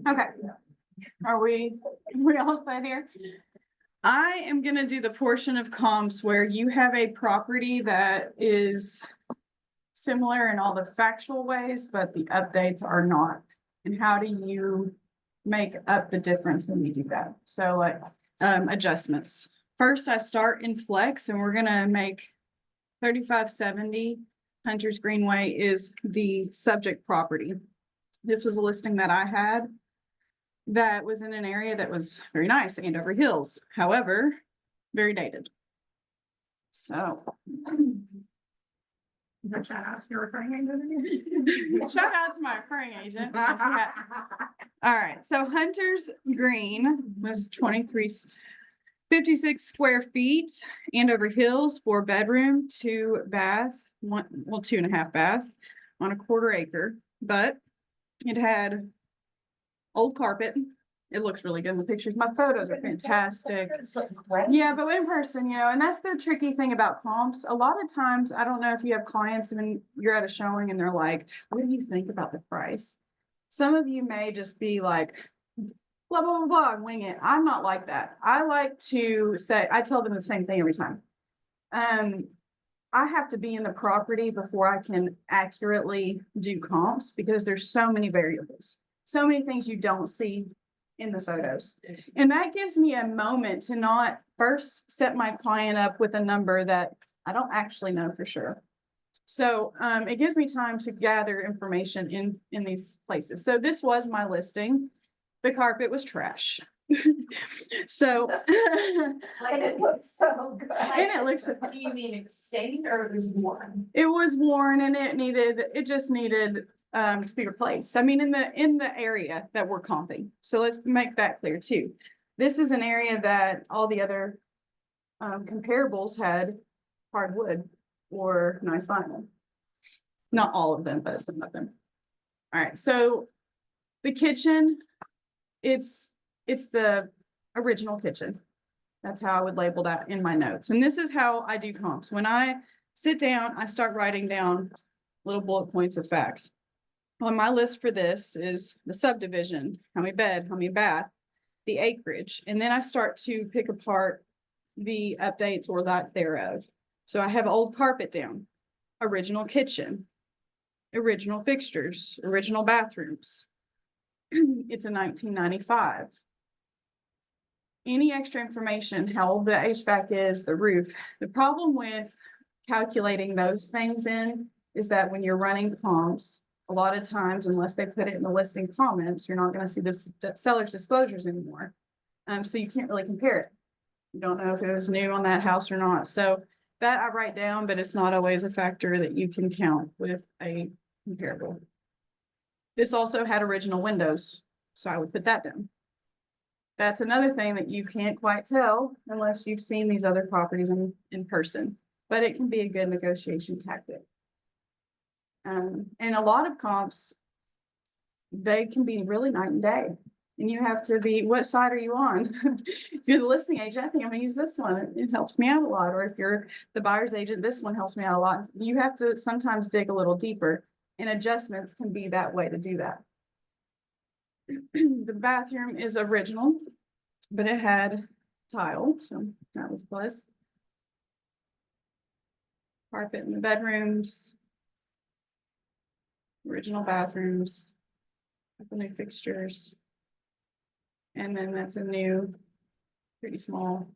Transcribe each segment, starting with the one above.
Okay. Are we all set here? I am gonna do the portion of comps where you have a property that is similar in all the factual ways, but the updates are not. And how do you make up the difference when you do that? So like adjustments. First, I start in flex and we're gonna make 3570 Hunter's Greenway is the subject property. This was a listing that I had that was in an area that was very nice, Andover Hills, however, very dated. So. Shout out to your referring agent. Shout out to my referring agent. All right, so Hunter's Green was 56 square feet, Andover Hills, 4-bedroom, 2-bath, 2.5 bath on a 1/4 acre, but it had old carpet. It looks really good in the pictures. My photos are fantastic. Yeah, but in person, and that's the tricky thing about comps. A lot of times, I don't know if you have clients and you're at a showing and they're like, what do you think about the price? Some of you may just be like, blah, blah, blah, blah, wing it. I'm not like that. I like to say, I tell them the same thing every time. I have to be in the property before I can accurately do comps because there's so many variables, so many things you don't see in the photos. And that gives me a moment to not first set my client up with a number that I don't actually know for sure. So it gives me time to gather information in these places. So this was my listing. The carpet was trash. So And it looks so good. And it looks. Do you mean it stained or it was worn? It was worn and it just needed to be replaced. I mean, in the area that we're comping. So let's make that clear too. This is an area that all the other comparables had hardwood or nice vinyl. Not all of them, but some of them. All right, so the kitchen, it's the original kitchen. That's how I would label that in my notes. And this is how I do comps. When I sit down, I start writing down little bullet points of facts. On my list for this is the subdivision, how many bed, how many bath, the acreage, and then I start to pick apart the updates or lack thereof. So I have old carpet down, original kitchen, original fixtures, original bathrooms. It's a 1995. Any extra information, how old the HVAC is, the roof. The problem with calculating those things in is that when you're running comps, a lot of times, unless they put it in the listing comments, you're not going to see the seller's disclosures anymore. So you can't really compare it. You don't know if it was new on that house or not. So that I write down, but it's not always a factor that you can count with a comparable. This also had original windows, so I would put that down. That's another thing that you can't quite tell unless you've seen these other properties in person, but it can be a good negotiation tactic. And a lot of comps, they can be really night and day. And you have to be, what side are you on? If you're the listing agent, I think I'm gonna use this one. It helps me out a lot. Or if you're the buyer's agent, this one helps me out a lot. You have to sometimes dig a little deeper, and adjustments can be that way to do that. The bathroom is original, but it had tile, so that was a plus. Carpet in the bedrooms. Original bathrooms, couple new fixtures, and then that's a new, pretty small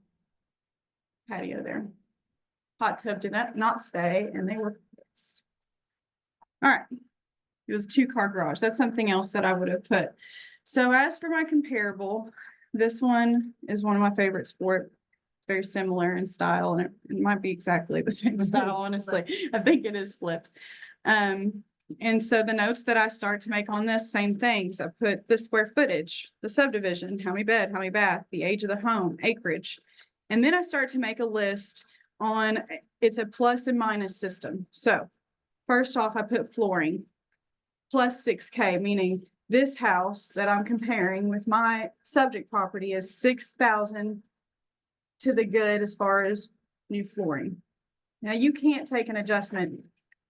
patio there. Hot tub did not stay, and they were fixed. All right, it was a 2-car garage. That's something else that I would have put. So as for my comparable, this one is one of my favorites for it. It's very similar in style, and it might be exactly the same style, honestly. I think it is flipped. And so the notes that I start to make on this, same things. I put the square footage, the subdivision, how many bed, how many bath, the age of the home, acreage. And then I start to make a list on, it's a plus and minus system. So first off, I put flooring plus 6K, meaning this house that I'm comparing with my subject property is 6,000 to the good as far as new flooring. Now, you can't take an adjustment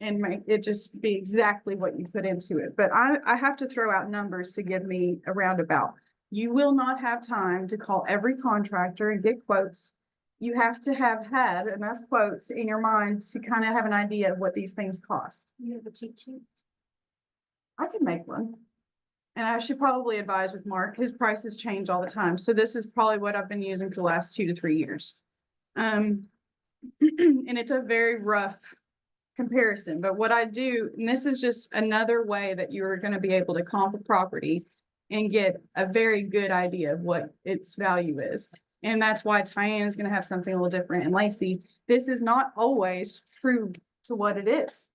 and make it just be exactly what you put into it, but I have to throw out numbers to give me a roundabout. You will not have time to call every contractor and get quotes. You have to have had enough quotes in your mind to kind of have an idea of what these things cost. You have a cheat sheet? I can make one. And I should probably advise with Mark, his prices change all the time. So this is probably what I've been using for the last 2 to 3 years. And it's a very rough comparison, but what I do, and this is just another way that you're gonna be able to comp a property and get a very good idea of what its value is. And that's why Tyann is gonna have something a little different. And Lacey, this is not always true to what it is.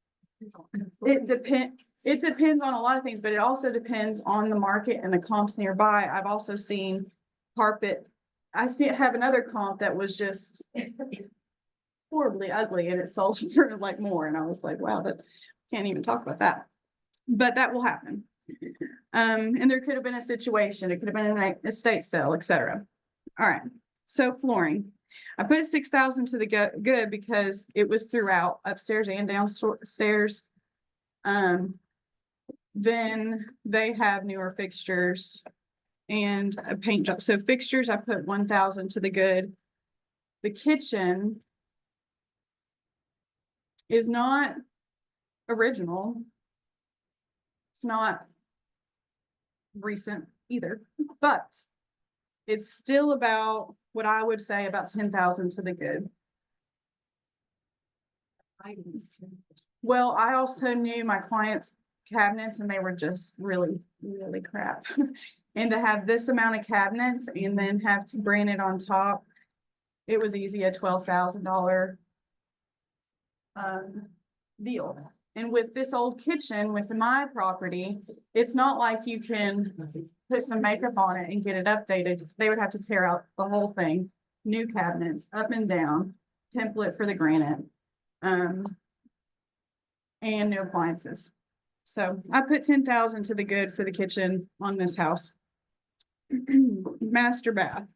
It depends on a lot of things, but it also depends on the market and the comps nearby. I've also seen carpet. Have another comp that was just horribly ugly and it sold for like more. And I was like, wow, that can't even talk about that. But that will happen. And there could have been a situation, it could have been an estate sale, etc. All right. So flooring. I put 6,000 to the good because it was throughout upstairs and downstairs. Then they have newer fixtures and a paint job. So fixtures, I put 1,000 to the good. The kitchen is not original. It's not recent either, but it's still about what I would say about 10,000 to the good. Well, I also knew my clients' cabinets and they were just really, really crap. And to have this amount of cabinets and then have to brand it on top, it was easy, a $12,000 deal. And with this old kitchen, with my property, it's not like you can put some makeup on it and get it updated. They would have to tear out the whole thing, new cabinets, up and down, template for the granite, and new appliances. So I put 10,000 to the good for the kitchen on this house. Master bath.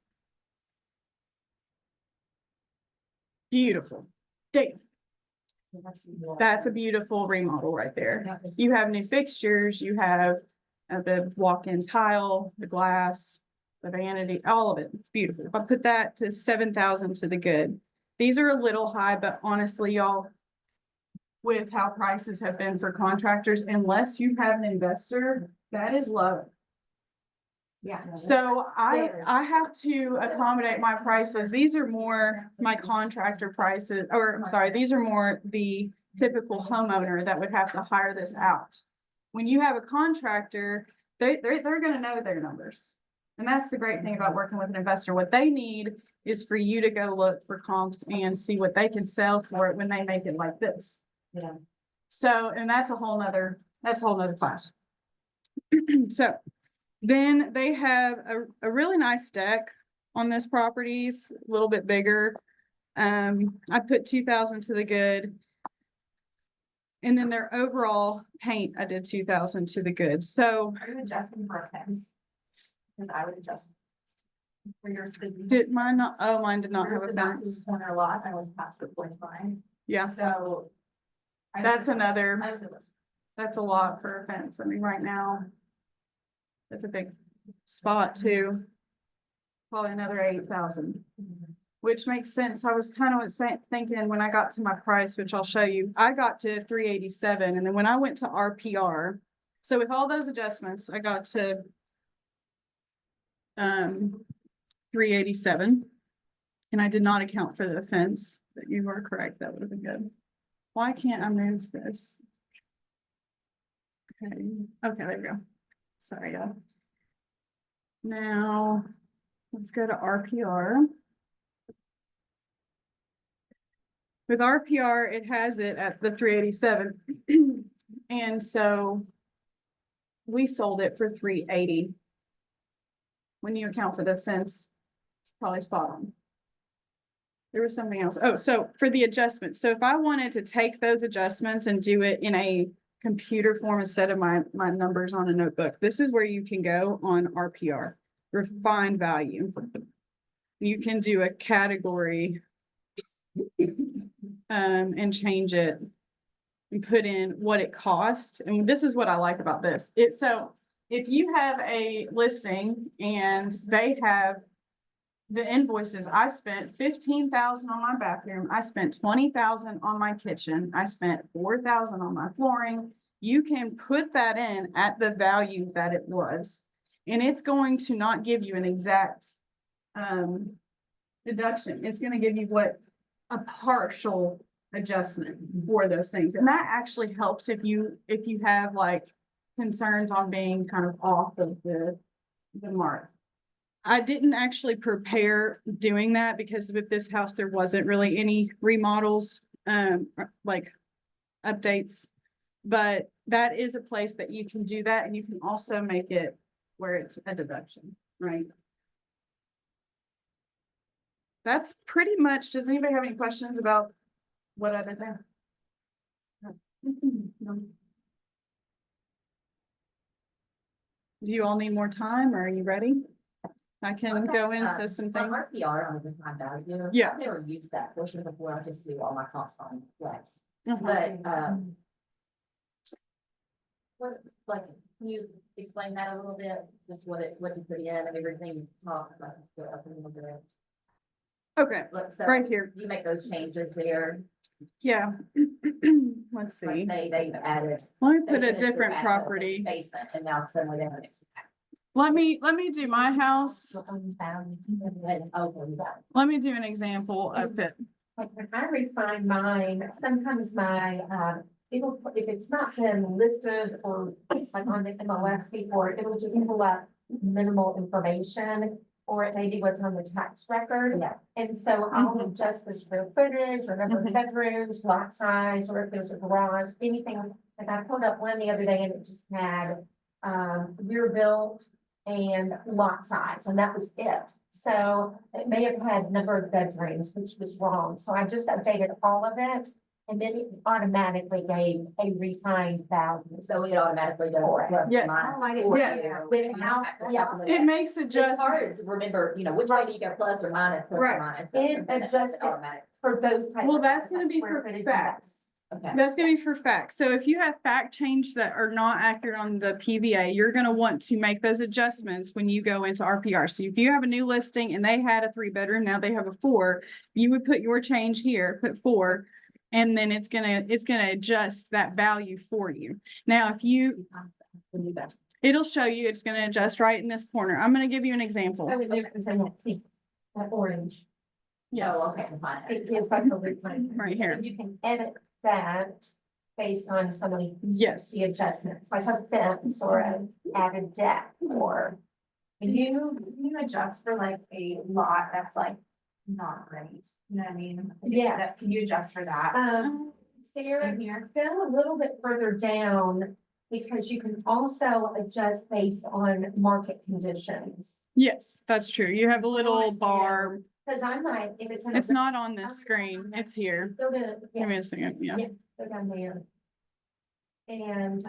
Beautiful. Damn. That's a beautiful remodel right there. You have new fixtures, you have the walk-in tile, the glass, the vanity, all of it. It's beautiful. If I put that to 7,000 to the good. These are a little high, but honestly, y'all, with how prices have been for contractors, unless you have an investor, that is low. Yeah. So I have to accommodate my prices. These are more my contractor prices, or I'm sorry, these are more the typical homeowner that would have to hire this out. When you have a contractor, they're gonna know their numbers. And that's the great thing about working with an investor. What they need is for you to go look for comps and see what they can sell for it when they make it like this. Yeah. So, and that's a whole nother class. So then they have a really nice deck on this property, it's a little bit bigger. I put 2,000 to the good. And then their overall paint, I did 2,000 to the good. So Are you adjusting for a fence? Because I would adjust. For yours. did mine not, oh, mine did not have a fence. Corner a lot, I was past the point line, Yeah, so. that's another, I was. that's a lot for a fence. I mean, right now, that's a big spot too. Probably another 8,000. Which makes sense. I was kind of thinking when I got to my price, which I'll show you, I got to 387. And then when I went to RPR, so with all those adjustments, I got to 387. And I did not account for the fence, but you are correct. That would have been good. Why can't I move this? Okay, there we go. Sorry, y'all. Now, let's go to RPR. With RPR, it has it at the 387. And so we sold it for 380. When you account for the fence, it's probably spot on. There was something else. Oh, so for the adjustments. So if I wanted to take those adjustments and do it in a computer form instead of my numbers on a notebook, this is where you can go on RPR, refine value. You can do a category and change it and put in what it costs. And this is what I like about this. So if you have a listing and they have the invoices, I spent 15,000 on my bathroom, I spent 20,000 on my kitchen, I spent 4,000 on my flooring. You can put that in at the value that it was, and it's going to not give you an exact deduction. It's gonna give you a partial adjustment for those things. And that actually helps if you have like concerns on being kind of off of the mark. I didn't actually prepare doing that because with this house, there wasn't really any remodels, like updates. But that is a place that you can do that, and you can also make it where it's a deduction, right? That's pretty much, does anybody have any questions about what I did there? No. Do you all need more time, or are you ready? I can go into some On things. RPR on the defined value. Yeah. I've never used that portion before. I just do all my comps on Flex. Uh-huh. But, like, can you explain that a little bit? Just what you put in and everything, talk about, go up a little bit. Okay, Look, so right here. you make those changes there, Yeah. Let's see. like say they've added. Let me they put a finished their different back property. Basement, and now suddenly they have an Let me do my house. Let me do an example of it. Like when I refine mine, sometimes my, if it's not been listed or like on the MLS before, it'll just pull up minimal information. Or it may be what's on the tax record. Yeah. And so I'll Mhm. adjust the square footage or number Mhm. of bedrooms, lot size, or if there's a garage, anything. Like I pulled up one the other day and it just had, year built and lot size, and that was it. So it may have had number of bedrooms, which was wrong. So I just updated all of it. And then it automatically gave a refined value. So it automatically does. plus Yeah. minus Oh, I didn't for know you. that. Without- Yeah. It makes It's hard adjustments. to remember, which way do you go plus or minus, plus Right. or minus. It And then adjusts it. automatic. For those types. Well, of that's things, gonna like be square for footage and facts. Okay. That's gonna be for facts. So if you have fact change that are not accurate on the PVA, you're gonna want to make those adjustments when you go into RPR. So if you have a new listing and they had a 3-bedroom, now they have a 4, you would put your change here, put 4, and then it's gonna adjust that value for you. Now, if you, it'll show you, it's gonna adjust right in this corner. I'm gonna give you an example. So it is in that pink, that orange. Yes. Oh, okay, fine. It gives like a refined. Right here. And you can edit that based on some of Yes. the adjustments, like a fence or an added deck or. You adjust for like a lot that's like not great, you know what I mean? Yes. Can you adjust for that? Sarah, In here? go a little bit further down because you can also adjust based on market conditions. Yes, that's true. You have a little bar. Cause I might, if it's in. It's not on this screen. It's here. Go to, Give yeah, me a second. Yeah, Yeah. go down there. And,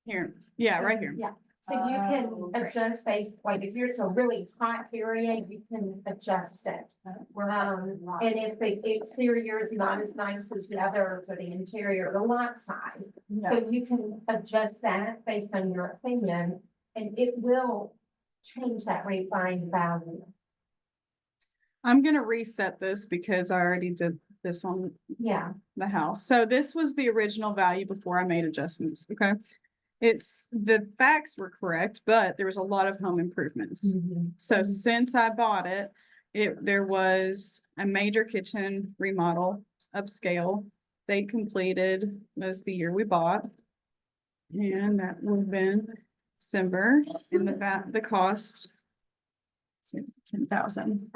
here. Yeah, right here. Yeah, so you can Oh, great. adjust based, like if it's a really hot area, you can adjust it. And if the exterior is not as nice as the other for the interior, the lot size. So you can adjust that based on your opinion, and it will change that refined value. I'm gonna reset this because I already did this on Yeah, the house. So this was the original value before I made adjustments, okay? The facts were correct, but there was a lot of home improvements. So Mhm. since I bought it, there was a major kitchen remodel, upscale. They completed, was the year we bought. And that would have been December, and the cost. 10,000.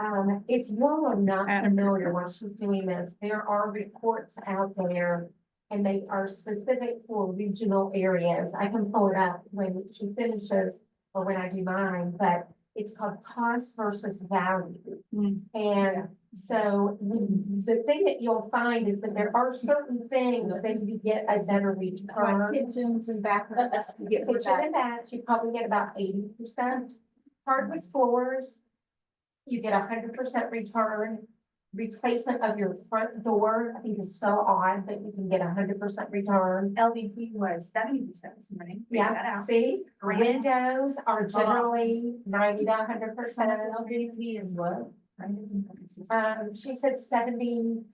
If you all are not Adam. familiar while she's doing this, there are reports out there. And they are specific for regional areas. I can pull it up when she finishes or when I do mine, but it's called cost versus value. Mm. And so the thing that you'll find is that there are certain things that you get a better return. Kitchens and bathrooms. You get kitchen and bath, you probably get about 80%. Hardwood floors, you get 100% return. replacement of your front door, I think is so odd that you can get 100% return. LVP was 70% this morning. Figure that Yeah, out. see, Great. windows are generally 90 to 100%. LVP is what? She said 75.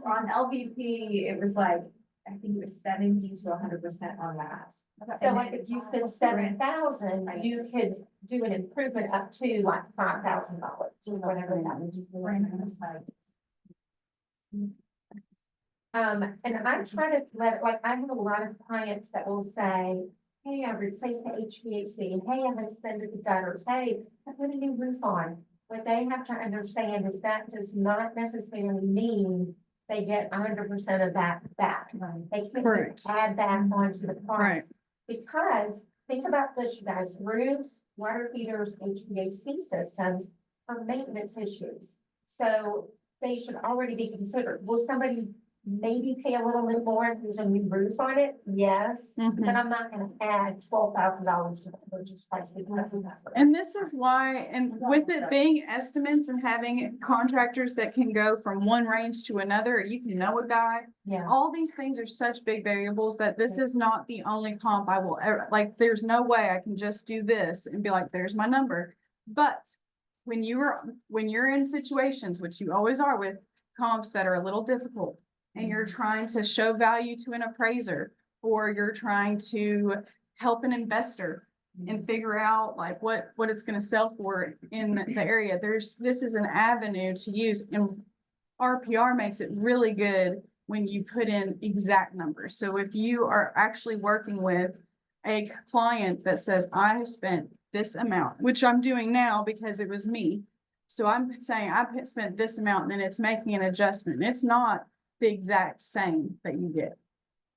On LVP, it was like, I think it was 70 to 100% on that. So like if you spend 7,000, you could do an improvement up to like $5,000 or whatever that would just be. And I try to let, like, I have a lot of clients that will say, hey, I replaced the HVAC, hey, I extended the gutters, hey, I put a new roof on. What they have to understand is that does not necessarily mean they get 100% of that back. They can't Correct. just add that onto the Right. price. Because think about this, you guys, roofs, water heaters, HVAC systems are maintenance issues. So they should already be considered. Will somebody maybe pay a little bit more if there's a new roof on it? Yes, Mhm. but I'm not gonna add $12,000 to the purchase price because of that. And this is why, and with it being estimates and having contractors that can go from one range to another, you can know a guy. Yeah, All these things are such big variables that this is not the only comp I will ever, like, there's no way I can just do this and be like, there's my number. But when you're in situations, which you always are with comps that are a little difficult, and you're trying to show value to an appraiser, or you're trying to help an investor and figure out like what it's gonna sell for in the area, this is an avenue to use, and RPR makes it really good when you put in exact numbers. So if you are actually working with a client that says, I have spent this amount, which I'm doing now because it was me. So I'm saying I've spent this amount, and then it's making an adjustment. It's not the exact same that you get.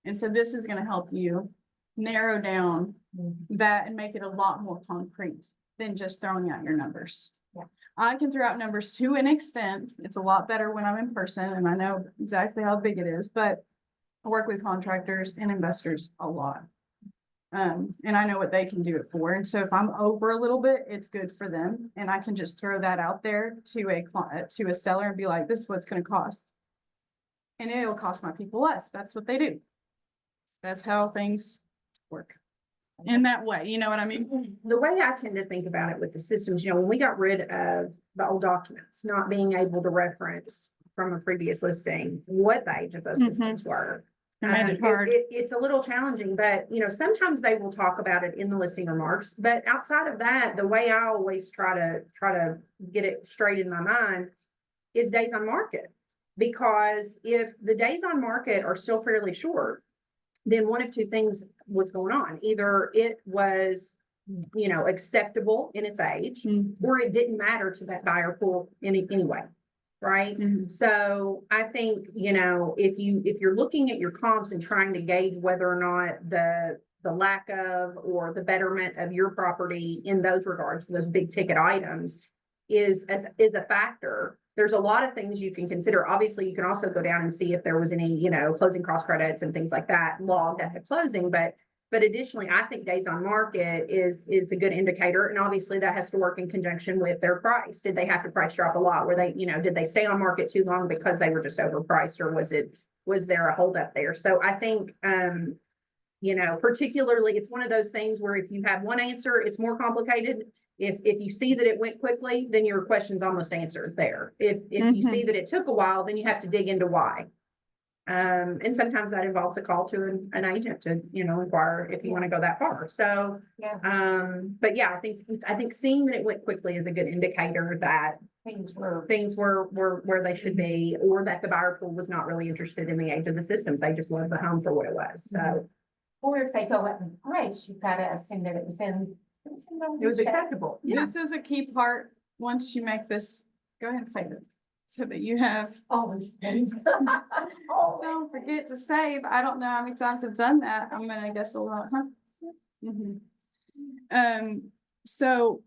And so this is gonna help you narrow down that and make it a lot more concrete than just throwing out your numbers. Yeah. I can throw out numbers to an extent. It's a lot better when I'm in person and I know exactly how big it is, but I work with contractors and investors a lot. And I know what they can do it for. And so if I'm over a little bit, it's good for them. And I can just throw that out there to a seller and be like, this is what it's gonna cost. And it'll cost my people less. That's what they do. That's how things work. In that way, you know what I mean? The way I tend to think about it with the systems, when we got rid of the old documents, not being able to reference from a previous listing, what the age of those Mhm. systems were. It made it Um, hard. It's a little challenging, but sometimes they will talk about it in the listing remarks, but outside of that, the way I always try to get it straight in my mind is days on market. Because if the days on market are still fairly short, then one of two things was going on. Either it was, acceptable in its age, Mhm. or it didn't matter to that buyer pool anyway, right? Mhm. So I think, if you're looking at your comps and trying to gauge whether or not the lack of or the betterment of your property in those regards, those big ticket items is a factor. There's a lot of things you can consider. Obviously, you can also go down and see if there was any, closing cost credits and things like that logged at the closing. But additionally, I think days on market is a good indicator. And obviously that has to work in conjunction with their price. Did they have to price drop a lot? Were they, did they stay on market too long because they were just overpriced, or was there a holdup there? So I think, particularly it's one of those things where if you have one answer, it's more complicated. If you see that it went quickly, then your question's almost answered there. If you see that it took a while, then you have to dig into why. And sometimes that involves a call to an agent to, inquire if you want to go that far. So, yeah, but yeah, I think seeing that it went quickly is a good indicator that things were. things were where they should be, or that the buyer pool was not really interested in the age of the systems. They just loved the home for what it was. So Or if they go up in price, you've got to assume that it was in. it was acceptable. Yeah. This is a key part, once you make this, go ahead and save it, so that you have, Always. don't forget to save. I don't know how many times I've done that. I'm gonna guess a lot, huh? So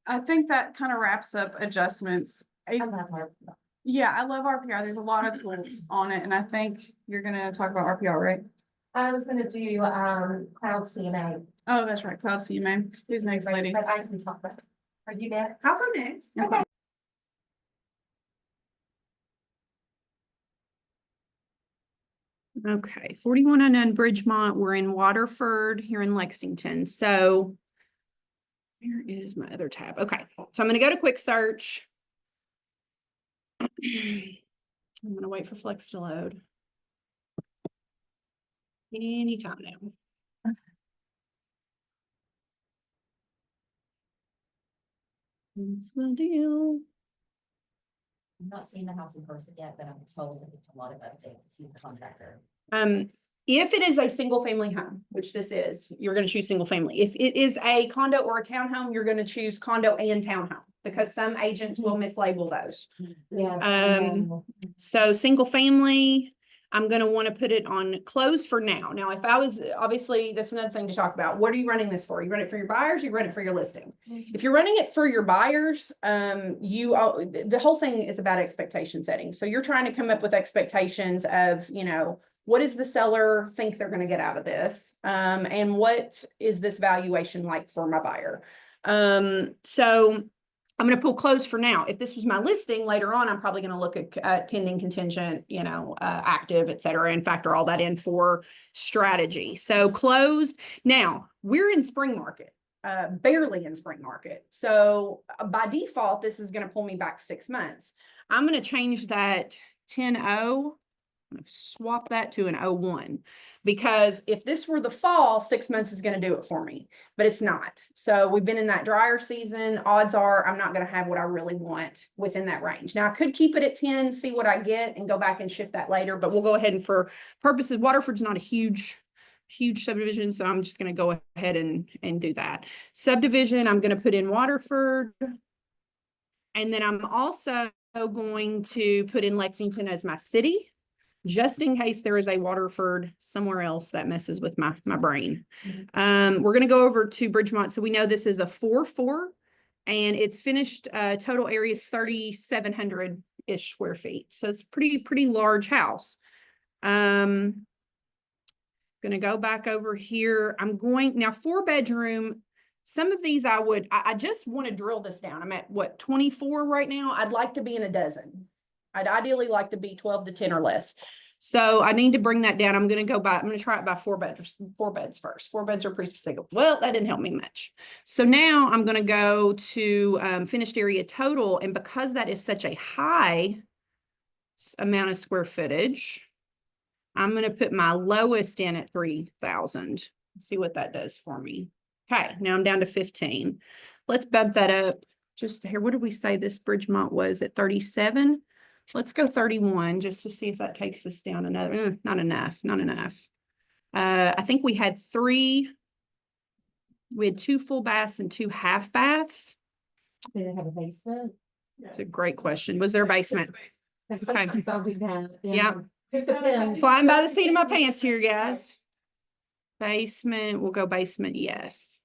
I think that kind of wraps up adjustments. I love her. Yeah, I love RPR. There's a lot of tools on it, and I think you're gonna talk about RPR, right? I was gonna do, cloud CMA. Oh, that's right, Cloud CMA. Who's next, ladies? But I can talk about. Are you next? I'll go next. Okay. Okay, 41 unknown Bridgemont. We're in Waterford here in Lexington. So where is my other tab? Okay, so I'm gonna go to quick search. I'm gonna wait for Flex to load. Anytime now. That's the deal. I'm not seeing the house in person yet, but I'm told that there's a lot of updates. He's the contractor. If it is a single family home, which this is, you're gonna choose single family. If it is a condo or a townhome, you're gonna choose condo and townhome because some agents will mislabel those. Yes. So single family, I'm gonna wanna put it on close for now. Now, if I was, obviously, that's another thing to talk about. What are you running this for? You run it for your buyers, you run it for your listing. If you're running it for your buyers, the whole thing is about expectation setting. So you're trying to come up with expectations of, what does the seller think they're gonna get out of this? And what is this valuation like for my buyer? So I'm gonna pull close for now. If this was my listing later on, I'm probably gonna look at pending, contingent, active, et cetera, and factor all that in for strategy. So closed. Now we're in spring market, barely in spring market. So by default, this is gonna pull me back 6 months. I'm gonna change that 10-0. I'm gonna swap that to an 01 because if this were the fall, 6 months is going to do it for me, but it's not. So we've been in that drier season. Odds are I'm not going to have what I really want within that range. Now I could keep it at 10, see what I get and go back and shift that later, but we'll go ahead and for purposes, Waterford's not a huge subdivision. So I'm just going to go ahead and do that. Subdivision, I'm going to put in Waterford. And then I'm also going to put in Lexington as my city, just in case there is a Waterford somewhere else that messes with my brain. We're going to go over to Bridgemont. So we know this is a 4-4 and it's finished, total area is 3,700-ish square feet. So it's pretty large house. Going to go back over here. Now 4-bedroom. Some of these I just want to drill this down. I'm at what, 24 right now? I'd like to be in a dozen. I'd ideally like to be 12 to 10 or less. So I need to bring that down. I'm going to try it by 4 beds first. 4 beds are pretty specific. Well, that didn't help me much. So now I'm going to go to finished area total. And because that is such a high amount of square footage, I'm going to put my lowest in at 3,000. See what that does for me. Okay, now I'm down to 15. Let's bump that up just here. What did we say this Bridgemont was at 37? Let's go 31 just to see if that takes us down another. Not enough. I think we had 2 full baths and 2 half baths. Did it have a basement? That's a great question. Was there a basement? Okay. That's all we've had. Yeah. Just depends. Flying by the seat of my pants here, guys. Basement, we'll go basement, yes.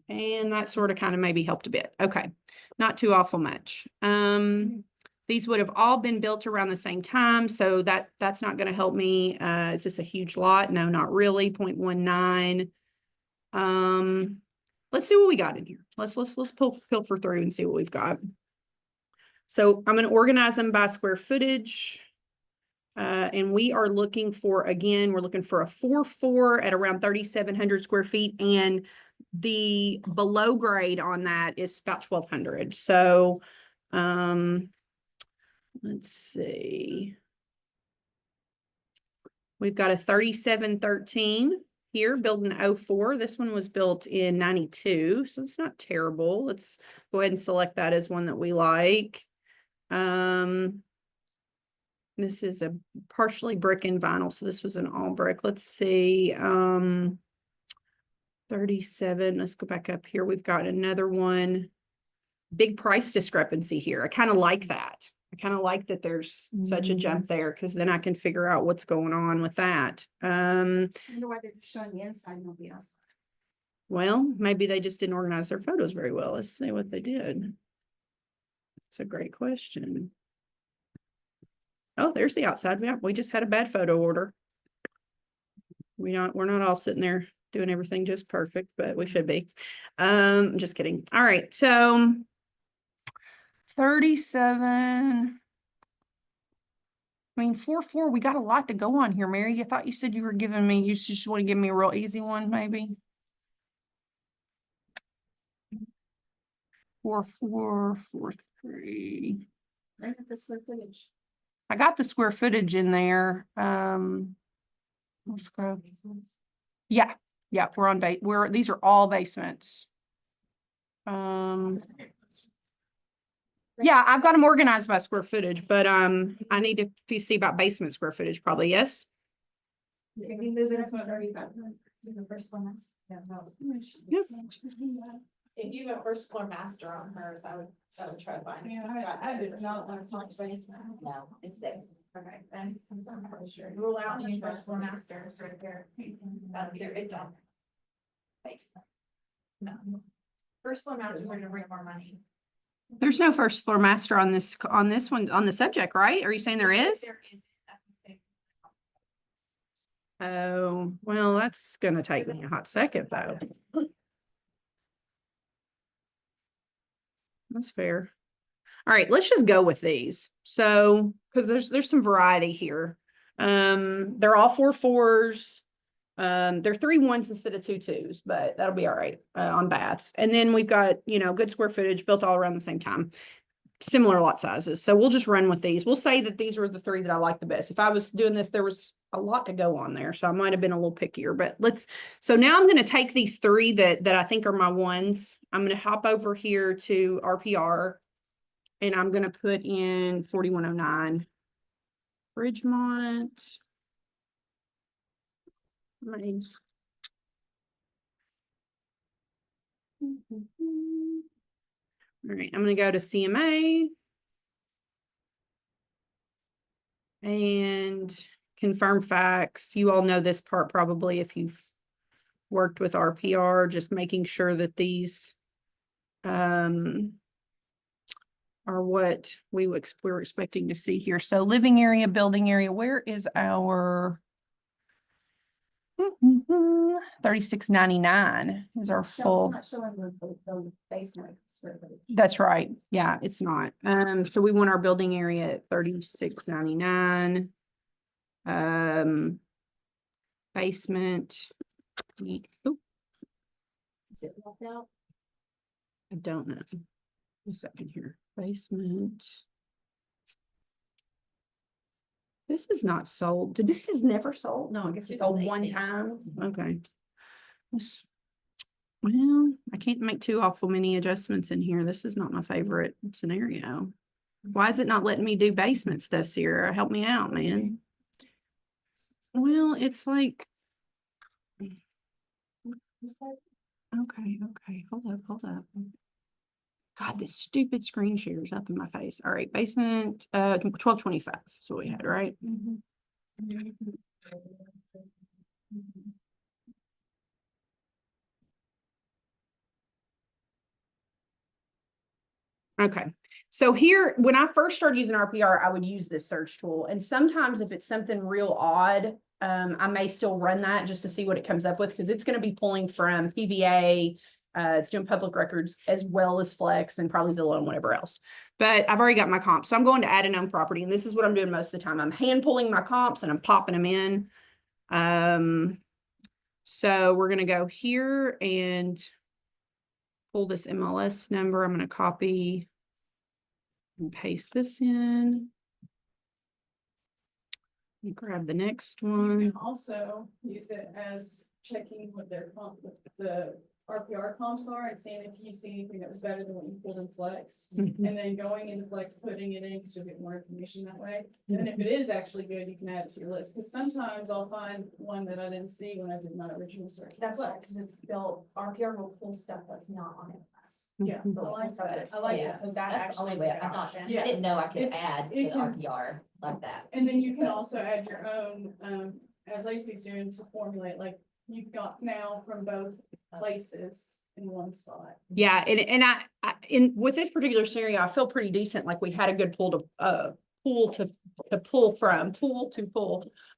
And that sort of kind of maybe helped a bit. Okay, not too awful much. These would have all been built around the same time, so that's not going to help me. Is this a huge lot? No, not really. 0.19. Let's see what we got in here. Let's pilfer through and see what we've got. So I'm going to organize them by square footage. And we are looking for, again, we're looking for a 4-4 at around 3,700 square feet. And the below grade on that is about 1,200. So, let's see. We've got a 3713 here, built in 04. This one was built in 92. So it's not terrible. Let's go ahead and select that as one that we like. This is a partially brick and vinyl. So this was an all brick. Let's see. 37. Let's go back up here. We've got another one. Big price discrepancy here. I kind of like that. I kind of like that there's such a jump there because then I can figure out what's going on with that. I wonder why they're just showing the inside, not the outside. Well, maybe they just didn't organize their photos very well. Let's see what they did. It's a great question. Oh, there's the outside. Yeah, we just had a bad photo order. We're not all sitting there doing everything just perfect, but we should be. Just kidding. All right, so 37. I mean, 4-4, we got a lot to go on here, Mary. I thought you said you were giving me, you just want to give me a real easy one, maybe? 4-4, 4-3. Look at the square footage. I got the square footage in there. Let's go. Yeah, yeah, we're on these are all basements. Yeah, I've got them organized by square footage, but I need to see about basement square footage, probably, yes. If you move this one 35, the first one, Yep. if you have a first floor master on hers, I would try to find. Yeah, I did not want to talk basement. No, it's 6. Okay, then, I'm pretty sure. Rule out any first floor masters right there. There is no. Basement. No. First floor masters are gonna bring more money. There's no first floor master on this one, on the subject, right? Are you saying there is? Oh, well, that's gonna take me a hot second, though. That's fair. All right, let's just go with these. So, because there's some variety here. They're all 4-4s. They're 3-1s instead of 2-2s, but that'll be all right on baths. And then we've got, good square footage built all around the same time. Similar lot sizes. So we'll just run with these. We'll say that these were the 3 that I like the best. If I was doing this, there was a lot to go on there. So I might have been a little pickier, but so now I'm going to take these 3 that I think are my ones. I'm going to hop over here to RPR and I'm going to put in 4109 Bridgemont. All right, I'm going to go to CMA and confirm facts. You all know this part probably if you've worked with RPR, just making sure that these are what we're expecting to see here. So living area, building area, where is our 3699 is our full. Not showing the basement. That's right. Yeah, it's not. So we want our building area at 3699. Basement. Oh, Is it left out? I don't know. A second here. Basement. This is not sold. This is never sold. No, I guess it's sold one 2018. time. Okay. Well, I can't make too awful many adjustments in here. This is not my favorite scenario. Why is it not letting me do basement stuff, Sierra? Help me out, man. Well, it's like. Okay. Hold up. God, this stupid screen share's up in my face. All right, basement, 1225 is what we had, right? Okay, so here, when I first started using RPR, I would use this search tool. And sometimes if it's something real odd, I may still run that just to see what it comes up with, because it's going to be pulling from PVA, it's doing public records as well as Flex and probably Zillow and whatever else. But I've already got my comps. So I'm going to add an own property. And this is what I'm doing most of the time. I'm hand pulling my comps and I'm popping them in. So we're going to go here and pull this MLS number. I'm going to copy and paste this in. And grab the next You one. can also use it as checking what the RPR comps are and seeing if you see anything that was better than what you pulled in Flex. Mhm. And then going into Flex, putting it in, because you'll get more information that way. And if it is actually good, you can add it to your list, because sometimes I'll find one that I didn't see when I did my original search. That's right, because it's built, RPR will pull stuff that's not on it. Yeah, Mhm. I like that. I like Yeah. that. So that That's the actually only is way, an I'm not, option. I Yeah. didn't know I could It- add it to the can- RPR like that. And then you can also add your own, as Lacey's doing, to formulate, like, you've got now from both places in one spot. Yeah, and I with this particular scenario, I feel pretty decent. Like we had a good pull to pull from.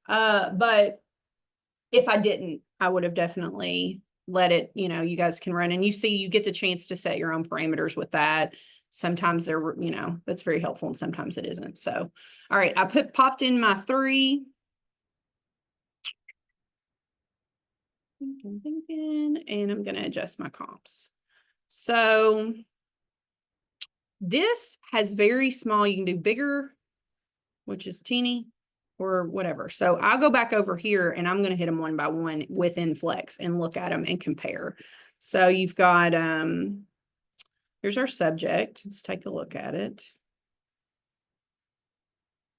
But if I didn't, I would have definitely let it, you guys can run, and you get the chance to set your own parameters with that. sometimes they're, you know, that's very helpful and sometimes it isn't. So, all right, I popped in my 3. Thinking, and I'm gonna adjust my comps. So this has very small, you can do bigger, which is teeny, or whatever. So I'll go back over here and I'm gonna hit them one by one within Flex and look at them and compare. So you've got, here's our subject. Let's take a look at it.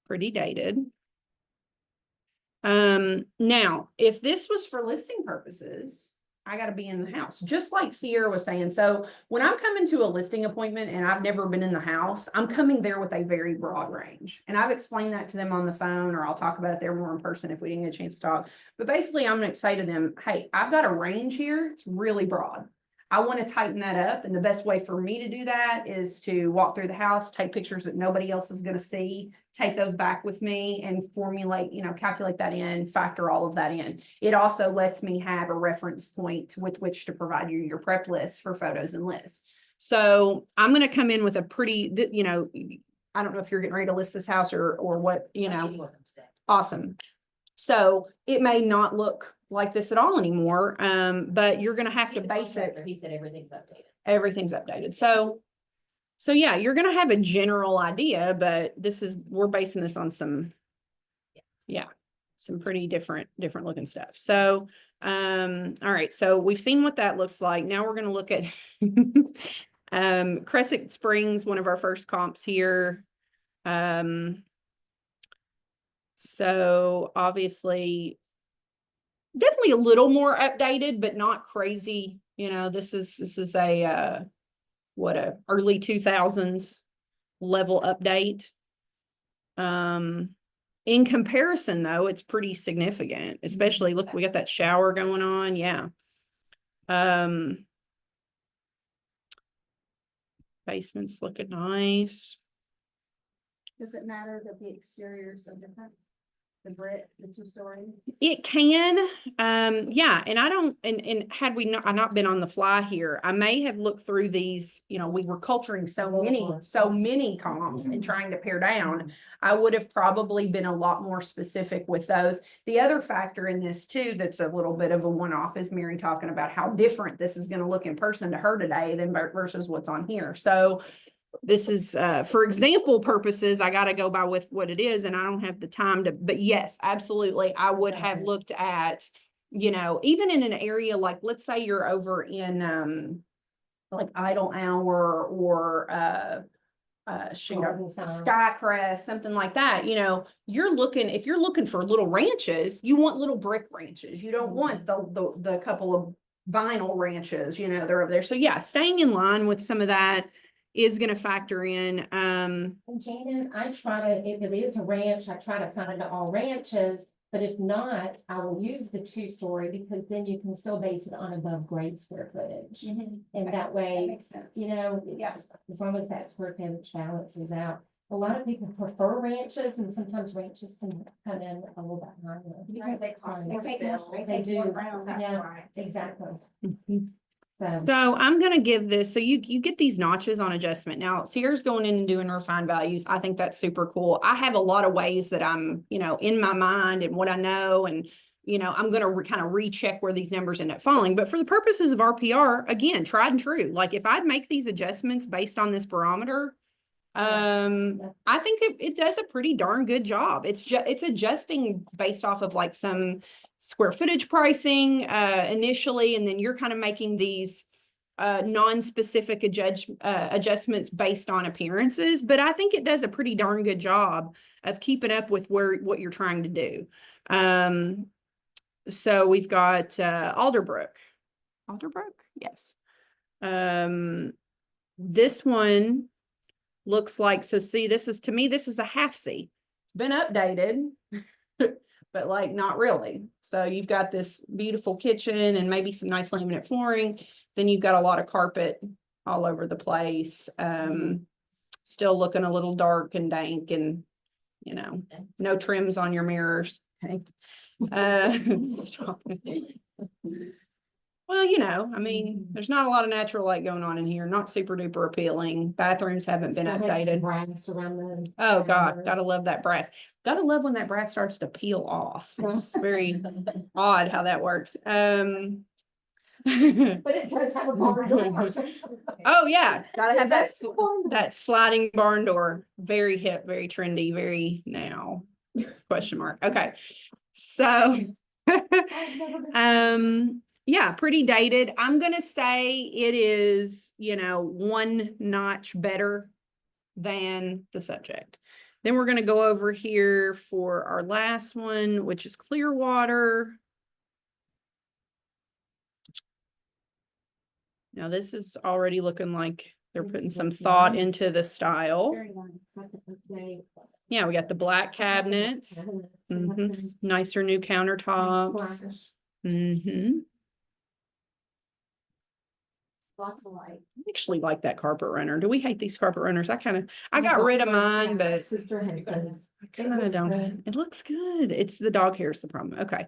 Pretty dated. Now, if this was for listing purposes, I gotta be in the house, just like Sierra was saying. So when I'm coming to a listing appointment and I've never been in the house, I'm coming there with a very broad range. And I've explained that to them on the phone, or I'll talk about it there more in person if we didn't get a chance to talk. But basically, I'm gonna say to them, hey, I've got a range here. It's really broad. I want to tighten that up. And the best way for me to do that is to walk through the house, take pictures that nobody else is going to see, take those back with me and formulate, you know, calculate that in, factor all of that in. It also lets me have a reference point with which to provide you your prep list for photos and lists. So I'm going to come in with a pretty, you know, I don't know if you're getting ready to list this house or what, you know, awesome. So it may not look like this at all anymore, but you're going to have to base it. He said everything's updated. Everything's updated. So yeah, you're going to have a general idea, but we're basing this on some, some pretty different looking stuff. So, all right. So we've seen what that looks like. Now we're going to look at, Crescent Springs, one of our first comps here. So obviously definitely a little more updated, but not crazy. You know, this is a, what a early 2000s level update. In comparison though, it's pretty significant, especially look, we got that shower going on. Yeah. Basement's looking nice. Does it matter that the exterior is so different? The brick, the 2-story? It can, yeah, and I don't, and had we not been on the fly here, I may have looked through these, you know, we were culturing so many comps and trying to pare down. I would have probably been a lot more specific with those. The other factor in this too, that's a little bit of a one-off, is Mary talking about how different this is going to look in person to her today than versus what's on here. So this is, for example purposes, I got to go by with what it is, and I don't have the time to, but yes, absolutely. I would have looked at, you know, even in an area like, let's say you're over in, like Idle Hour or, Skycrest, something like that. You know, if you're looking for little ranches, you want little brick ranches. You don't want the couple of vinyl ranches, you know, they're over there. So yeah, staying in line with some of that is going to factor in. And Janet, I try to, if it is a ranch, I try to find all ranches, but if not, I will use the 2-story because then you can still base it on above grade square footage. And that way, Makes sense. you know, as long as that square footage balances out. A lot of people prefer ranches, and sometimes ranches can come in a little bit higher. Because they cost more. They take more space. They do, That's yeah, why. exactly. So I'm going to give this, so you get these notches on adjustment. Now, Sierra's going in and doing refined values. I think that's super cool. I have a lot of ways that I'm, you know, in my mind and what I know, and, you know, I'm going to kind of recheck where these numbers end up falling. But for the purposes of RPR, again, tried and true. Like if I'd make these adjustments based on this barometer, I think it does a pretty darn good job. It's adjusting based off of like some square footage pricing initially, and then you're kind of making these non-specific adjustments based on appearances. But I think it does a pretty darn good job of keeping up with what you're trying to do. So we've got Alderbrook, yes. This one looks like, so see, this is, to me, this is a half C. It's been updated, but like not really. So you've got this beautiful kitchen and maybe some nice laminate flooring. Then you've got a lot of carpet all over the place. Still looking a little dark and dank, and, you know, no trims on your mirrors. Okay. Stop. Well, Well, I mean, there's not a lot of natural light going on in here, not super duper appealing. Bathrooms haven't been Still has updated. brass around the. Oh, God, counter. gotta love that brass. Gotta love when that brass starts to peel off. It's very odd how that works. But it does have a barn door. Oh, yeah, gotta have It that, does have a barn door. that sliding barn door. Very hip, very trendy, very now, question mark. Okay, so, I've never been- yeah, pretty dated. I'm gonna say it is, one notch better than the subject. Then we're gonna go over here for our last one, which is Clearwater. Now this is already looking like they're putting some thought into the style. Very nice. Yeah, we got the black cabinets. Nicer new countertops. Lots of light. I actually like that carpet runner. Do we hate these carpet runners? I got rid of mine, but Sister has those. I kind of don't. good. It looks good. It's the dog hair's the problem. Okay.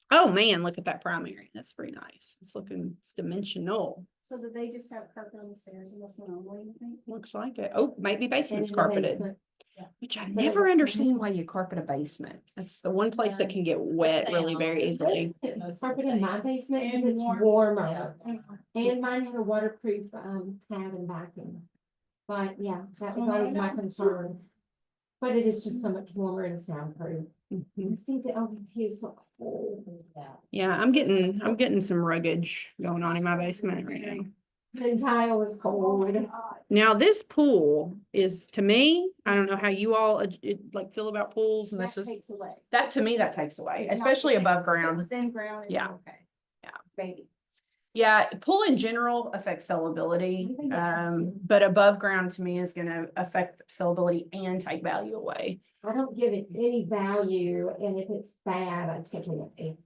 Oh man, look at that primary. That's pretty nice. It's dimensional. So did they just have carpet on the stairs and that's not only, you think? Looks like it. Oh, maybe basement's In the carpeted. basement. Which I But it never looks understand nice. why you carpet a basement. That's the one place that can get wet really very easily. Carpet in my basement, because And it's warm. warmer. And mine had a waterproof, pad and backing. But yeah, that was always my concern. But it is just so much warmer and soundproof. Mhm. I think the LVP is so cold. Yeah, I'm getting some ruggage going on in my basement right now. The tile is cold. Now, this pool is, to me, I don't know how you all like feel about pools, and That this is, takes away. that to me, that takes away, It's not especially good. above If it ground. was in ground. it'd be Yeah. Okay. Yeah. Baby. Yeah, pool in general affects sellability, I think it has to. but above ground to me is gonna affect sellability and take value away. I don't give it any value, and if it's bad, I take it away.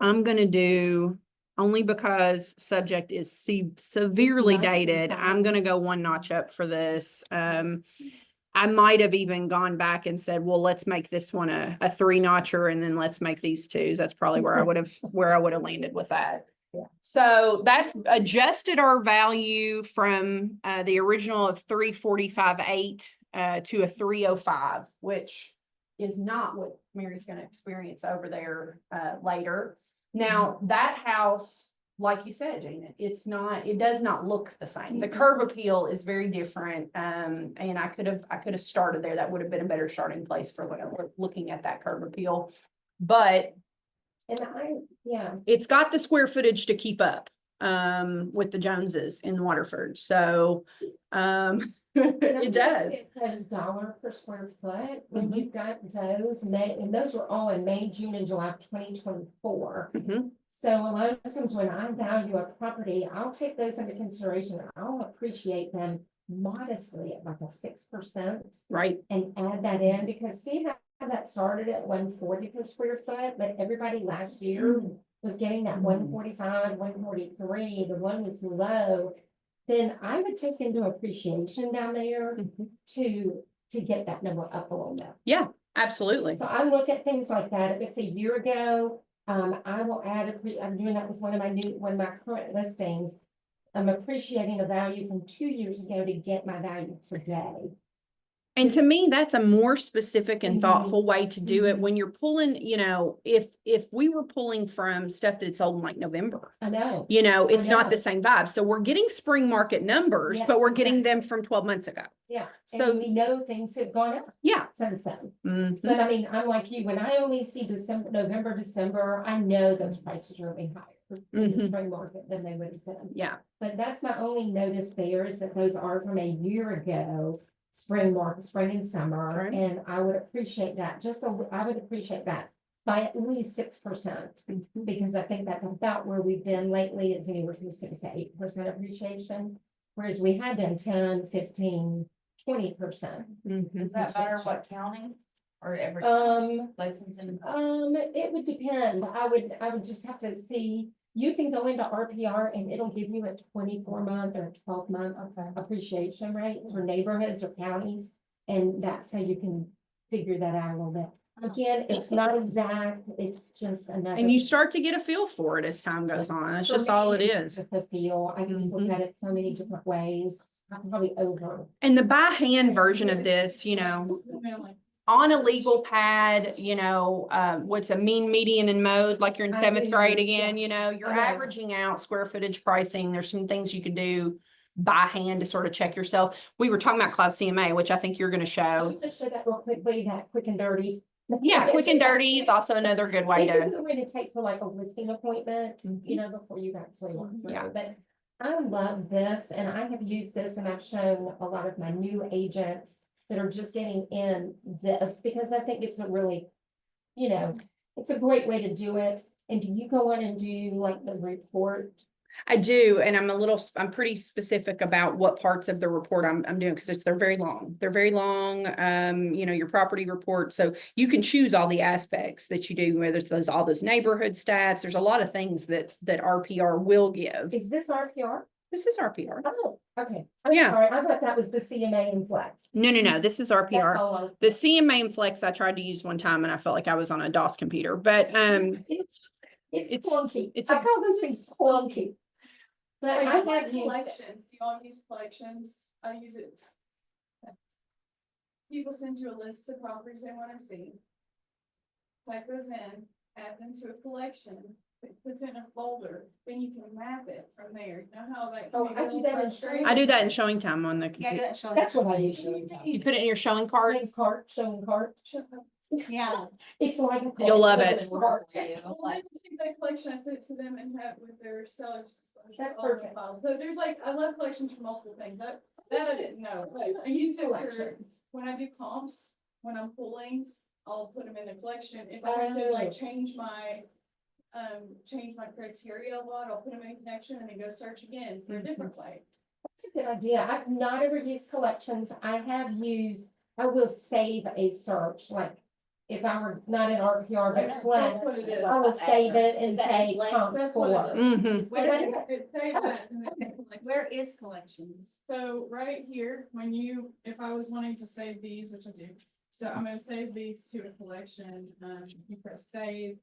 I'm gonna do, only because subject is severely nice and dated, I'm gonna fine. go one notch up for this. I might have even gone back and said, well, let's make this one a three notcher and then let's make these twos. That's probably where I would have landed with that. Yeah. So that's adjusted our value from the original of 345.8 to a 305, which is not what Mary's gonna experience over there later. Now, that house, like you said, Gina, it does not look the same. The curb appeal is very different. And I could have started there. That would have been a better starting place for when we're looking at that curb appeal. But And yeah. it's got the square footage to keep up with the Joneses in Waterford. So it does. Those dollar per square foot, when Mhm. you've got those and those were all in May, June, and July of 2024. Mhm. So a lot of times when I value a property, I'll take those into consideration. I'll appreciate them modestly at like a 6%. Right. And add that in, because see how that started at 140 per square foot, but everybody last year was getting that 145, 143, the one was low. Then I would take into appreciation down there Mhm. to get that number up a little bit. Yeah, absolutely. So I look at things like that. If it's a year ago, I will add, I'm doing that with one of my current listings. I'm appreciating a value from 2 years ago to get my value today. And to me, that's a more specific and Mhm. thoughtful way to do it Mhm. when you're pulling, if we were pulling from stuff that's sold in like November, I know. it's not know. the same vibe. So we're getting spring market numbers, but Yes, we're getting them exactly. from 12 months ago. Yeah, So- and we know things have gone up Yeah. since then. Mhm. But I mean, I'm like you, when I only see November, December, I know those prices are way higher in the Mhm. spring market than they would have been. Yeah. But that's my only notice there, is that those are from a year ago, spring and summer, Okay. and I would appreciate that, I would appreciate that by at least 6%. Mhm. Because I think that's about where we've been lately, is anywhere from 6 to 8% appreciation. Whereas we had been 10, 15, 20%. Mhm. Is that matter what county or every licensing? It would depend. I would just have to see. You can go into RPR and it'll give you a 24-month or 12-month appreciation rate for neighborhoods or counties. And that's how you can figure that out a little bit. Again, it's not exact, it's just another. And you start to get a feel for it as time goes on. That's just all it is. The feel, I just look at it so many different ways, I'm probably over. And the by hand version of this, you know, on a legal pad, you know, what's a mean, median and mode, like you're in I seventh do, grade yeah. again, you know, you're I know. averaging out square footage pricing. There's some things you can do by hand to sort of check yourself. We were talking about Cloud CMA, which I think you're gonna show. Let's show that real quickly, that quick and dirty. Yeah, quick and dirty is also another good way It's a to, good way to take for like a listing appointment, you know, before you actually want to. Yeah. But I love this and I have used this and I've shown a lot of my new agents that are just getting in this because I think it's a really, you know, it's a great way to do it. And do you go on and do like the report? I do, and I'm pretty specific about what parts of the report I'm doing, because they're very long. They're very long, you know, your property report, so you can choose all the aspects that you do, whether it's all those neighborhood stats. There's a lot of things that RPR will give. Is this RPR? This is RPR. Oh, okay. I'm Yeah. sorry, I thought that was the CMA and Flex. No, this is That's RPR. all. The CMA and Flex I tried to use one time and I felt like I was on a DOS computer, but It's clunky. it's I a- call those things clunky. But I have used it. Collections, do you all use collections? I use it. People send you a list of properties they wanna see. Type those in, add them to a collection, it puts in a folder, then you can map it from there. You know how like. Oh, I do that in frustrating? I do that in showing time on the computer. That's what I usually do. You put it in your showing card. Showing cart. Yeah. It's like. a You'll love collection it. of cart. Well, I can take that collection, I sent it to them and have with their sellers. That's all the perfect. files. So there's like, I love collections for multiple things, that I didn't know, like, I use it for, Collections. when I do comps, when I'm pulling, I'll put them in a collection, if I want to like Oh. change my criteria a lot, I'll put them in connection and then go search again for a different way. That's a good idea. I've not ever used collections. I will save a search, like if I were not in RPR, but That's Flex, what it is. I will save it and Is that say Flex? comp That's what score. it is. Mhm. It saves that and then, like, Where is collections? so right here, if I was wanting to save these, which I do, so I'm gonna save these to a collection, you press save.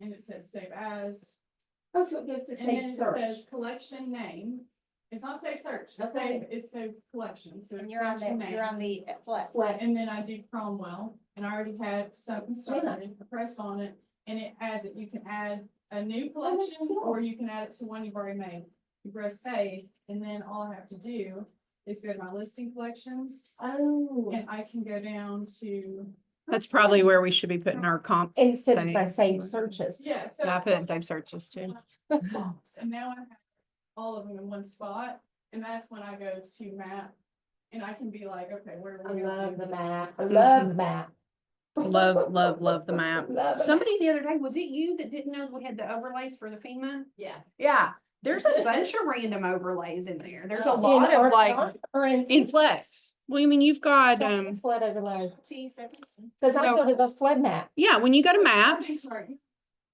And it says save as, Oh, so it goes to and then save it search. says collection name. It's not save search, Okay. it's save collection, so. And you're on collection the name. flex. Flex. And then I do Cromwell, and I already had something started, I press on it, and it adds it, you can add a new collection, cool. or you can add it to one you've already made. You press save, and then all I have to do is go to my listing collections, Oh, and I can go down to, That's probably where we should be putting our comp. instead of my Thanks. save searches. yeah, so. I put it in save searches too. And now I have all of them in one spot, and that's when I go to map, and I can be like, okay, where I are we love going? the map. I love the map. Love the map. Love it. Somebody the other day, was it you that didn't know we had the overlays for the FEMA? Yeah. Yeah, there's a bunch of random overlays in there. There's a In lot of like, RPR or in Flex. Well, I mean, you've got, Flood overlay. T7. Cause I So- go to the flood map. yeah, when you go to maps, Sorry.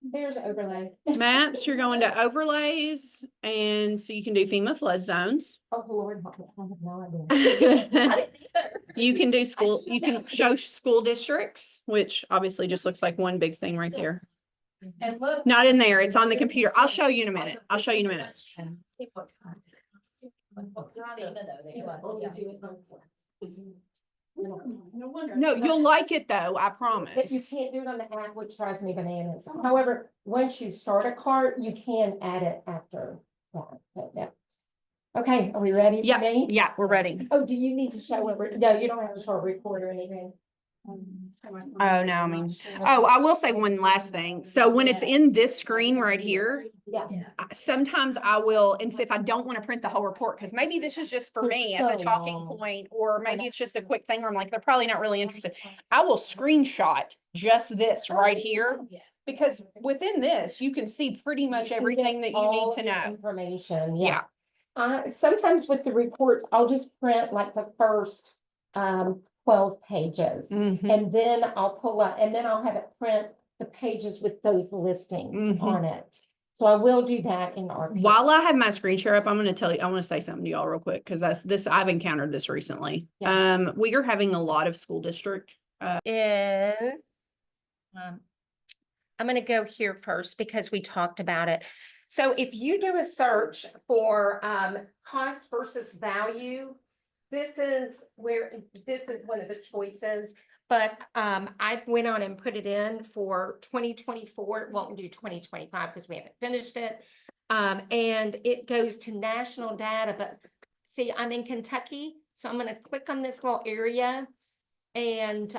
There's overlay. maps, you're going to overlays, and so you can do FEMA flood zones. Oh, Lord, I have no idea. I didn't either. You can do school, you can show school districts, which obviously just looks like one big thing right there. And look. Not in there, it's on the computer. I'll show you in a minute. I'll show you in a minute. FEMA though, they want- Only yeah. do it on Flex. No wonder. No, you'll like it though, I But you promise. can't do it on the app, which drives me bananas. However, once you start a cart, you can add it after that. But yeah. Okay, are we ready for Yeah, me? yeah, we're ready. Oh, do you need to show a, no, you don't have to show a report or anything. Oh, no, I mean, oh, I will say one last thing. So when it's in this screen right here, Yeah. sometimes I will, and say if I don't want to print the whole report, because maybe this is just for They're me at the so talking long. point, or maybe it's just a quick thing where I'm like, they're probably not really interested. I will screenshot just this right here, because within this, you can see pretty much You can everything get that you need all to the know. Information, Yeah. yeah. Sometimes with the reports, I'll just print like the first 12 pages. Mhm. And then I'll pull up, and then I'll have it print the pages with those listings Mhm. on it. So I will do that in RPR. While I have my screen share up, I'm going to tell you, I want to say something to y'all real quick, because I've encountered this recently. Yeah. We are having a lot of school district, I'm gonna go here first because we talked about it. So if you do a search for cost versus value, this is one of the choices. But I went on and put it in for 2024. It won't do 2025 because we haven't finished it. And it goes to national data, but see, I'm in Kentucky, so I'm gonna click on this little area and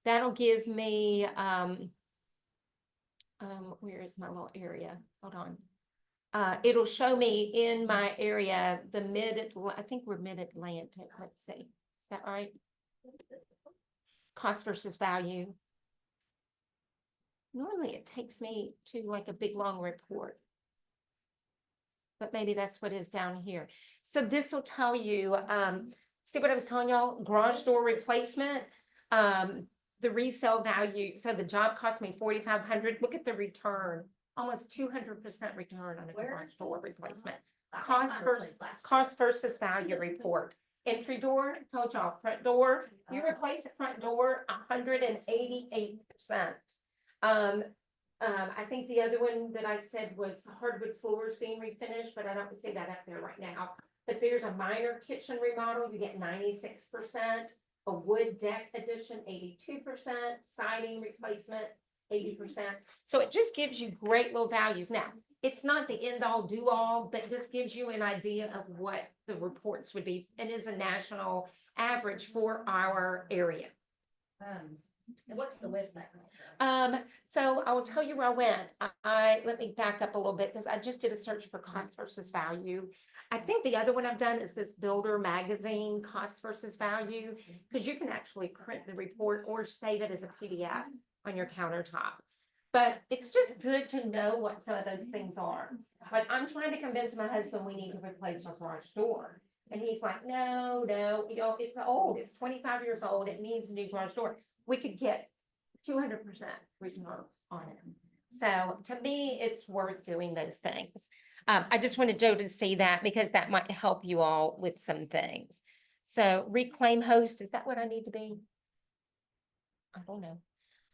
that'll give me where is my little area? Hold on. It'll show me in my area, I think we're mid-Atlantic. Let's see. Is that right? Cost versus value. Normally it takes me to like a big long report. But maybe that's what is down here. So this will tell you, see what I was telling y'all, garage door replacement, the resale value. So the job cost me 4,500. Look at the return, almost 200% return on a garage door replacement. Cost versus value report. Entry door, told y'all, front door, you replace the front door 188%. I think the other one that I said was hardwood floors being refinished, but I don't see that up there right now. But there's a minor kitchen remodel, you get 96%, a wood deck addition, 82%, siding replacement, 80%. So it just gives you great little values. Now, it's not the end all do all, but this gives you an idea of what the reports would be. It is a national average for our area. And what's the website? So I will tell you where I went. Let me back up a little bit because I just did a search for cost versus value. I think the other one I've done is this Builder Magazine cost versus value, because you can actually print the report or save it as a PDF on your countertop. But it's just good to know what some of those things are. Like I'm trying to convince my husband we need to replace our garage door. And he's like, no, it's old. It's 25 years old. It needs a new garage door. We could get 200% return on it. So to me, it's worth doing those things. I just wanted Joe to see that because that might help you all with some things. So reclaim host, is that what I need to be? I don't know.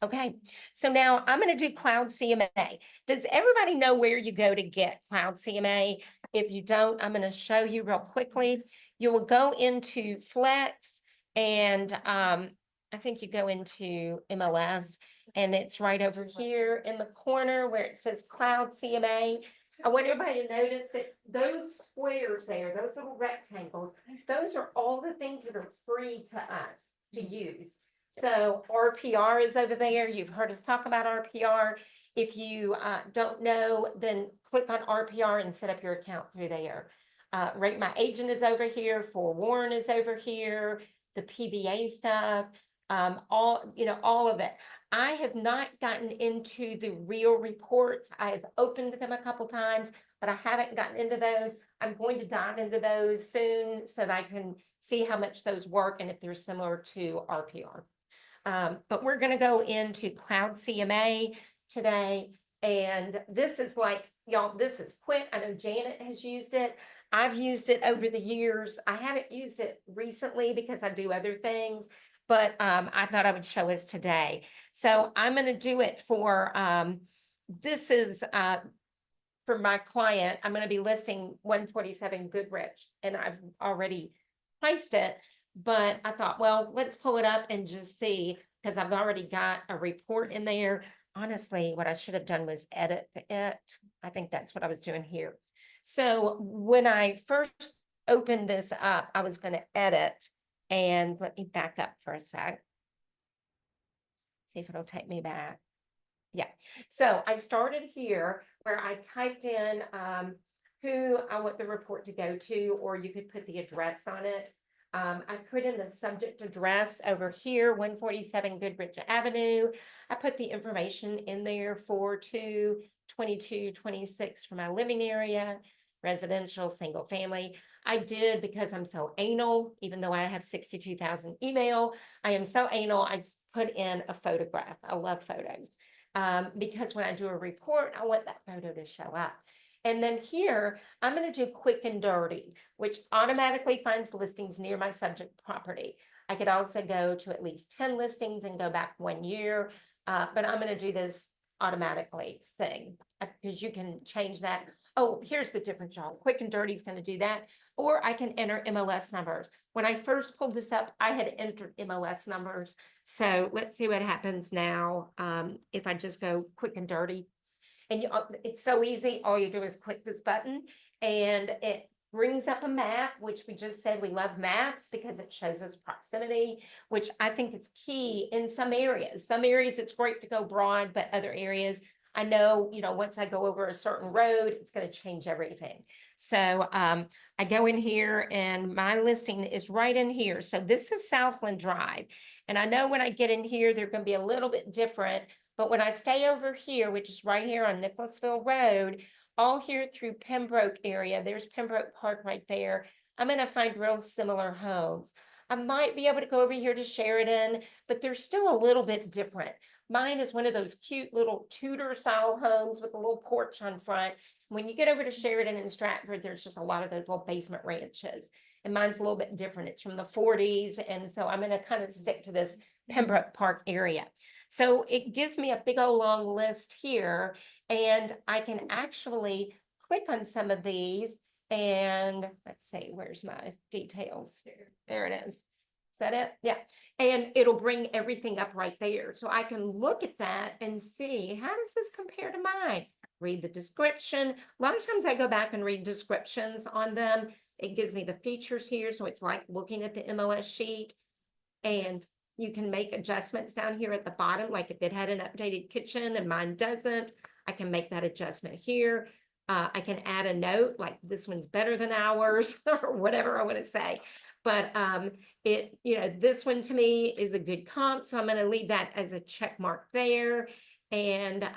Okay, so now I'm going to do Cloud CMA. Does everybody know where you go to get Cloud CMA? If you don't, I'm going to show you real quickly. You will go into Flex and I think you go into MLS and it's right over here in the corner where it says Cloud CMA. I want everybody to notice that those squares there, those little rectangles, those are all the things that are free to us to use. So RPR is over there. You've heard us talk about RPR. If you don't know, then click on RPR and set up your account through there. Rate My Agent is over here. Forewarn is over here. The PVA stuff, all of it. I have not gotten into the real reports. I've opened them a couple times, but I haven't gotten into those. I'm going to dive into those soon so that I can see how much those work and if they're similar to RPR. But we're going to go into Cloud CMA today. And this is like, y'all, this is quick. I know Janet has used it. I've used it over the years. I haven't used it recently because I do other things, but I thought I would show us today. So I'm going to do it for, this is for my client. I'm going to be listing 147 Goodrich, and I've already priced it. But I thought, well, let's pull it up and just see, because I've already got a report in there. Honestly, what I should have done was edit it. I think that's what I was doing here. So when I first opened this up, I was going to edit, and let me back up for a sec. See if it'll take me back. Yeah. So I started here where I typed in who I want the report to go to, or you could put the address on it. I put in the subject address over here, 147 Goodrich Avenue. I put the information in there for 2226 for my living area, residential, single family. I did, because I'm so anal, even though I have 62,000 email, I am so anal, I put in a photograph. I love photos because when I do a report, I want that photo to show up. And then here, I'm going to do quick and dirty, which automatically finds listings near my subject property. I could also go to at least 10 listings and go back 1 year. But I'm gonna do this automatically thing, because you can change that. Oh, here's the difference, y'all. Quick and Dirty is gonna do that, or I can enter MLS numbers. When I first pulled this up, I had entered MLS numbers. So let's see what happens now. If I just go Quick and Dirty. And it's so easy. All you do is click this button and it brings up a map, which we just said we love maps because it shows us proximity, which I think is key in some areas. Some areas it's great to go broad, but other areas, I know, once I go over a certain road, it's going to change everything. So I go in here and my listing is right in here. So this is Southland Drive. And I know when I get in here, they're going to be a little bit different. But when I stay over here, which is right here on Nicholasville Road, all here through Pembroke area, there's Pembroke Park right there, I'm going to find real similar homes. I might be able to go over here to Sheridan, but they're still a little bit different. Mine is one of those cute little Tudor style homes with a little porch on front. When you get over to Sheridan and Stratford, there's just a lot of those little basement ranches. And mine's a little bit different. It's from the 40s. And so I'm going to kind of stick to this Pembroke Park area. So it gives me a big old long list here, and I can actually click on some of these and let's see, where's my details? There it is. Is that it? Yeah. And it'll bring everything up right there. So I can look at that and see, how does this compare to mine? Read the description. A lot of times I go back and read descriptions on them. It gives me the features here. So it's like looking at the MLS sheet, and you can make adjustments down here at the bottom. Like if it had an updated kitchen and mine doesn't, I can make that adjustment here. I can add a note like this one's better than ours or whatever I want to say. But this one to me is a good comp. So I'm going to leave that as a check mark there. And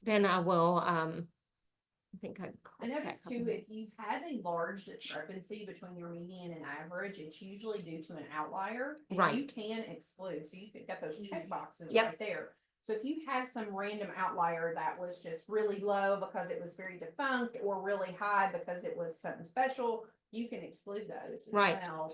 then I will, I think I noticed too, if you have a large discrepancy between your median and average, it's usually due to an outlier. And you Right. can exclude, so you could get those check boxes Yep. right there. So if you have some random outlier that was just really low because it was very defunct, or really high because it was something special, you can exclude those as Right. well.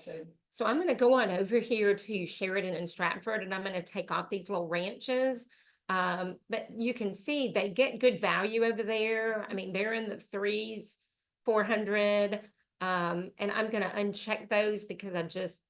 So I'm going to go on over here to Sheridan and Stratford, and I'm going to take off these little ranches. But you can see they get good value over there. I mean, they're in the 3s, 400. And I'm going to uncheck those because I just,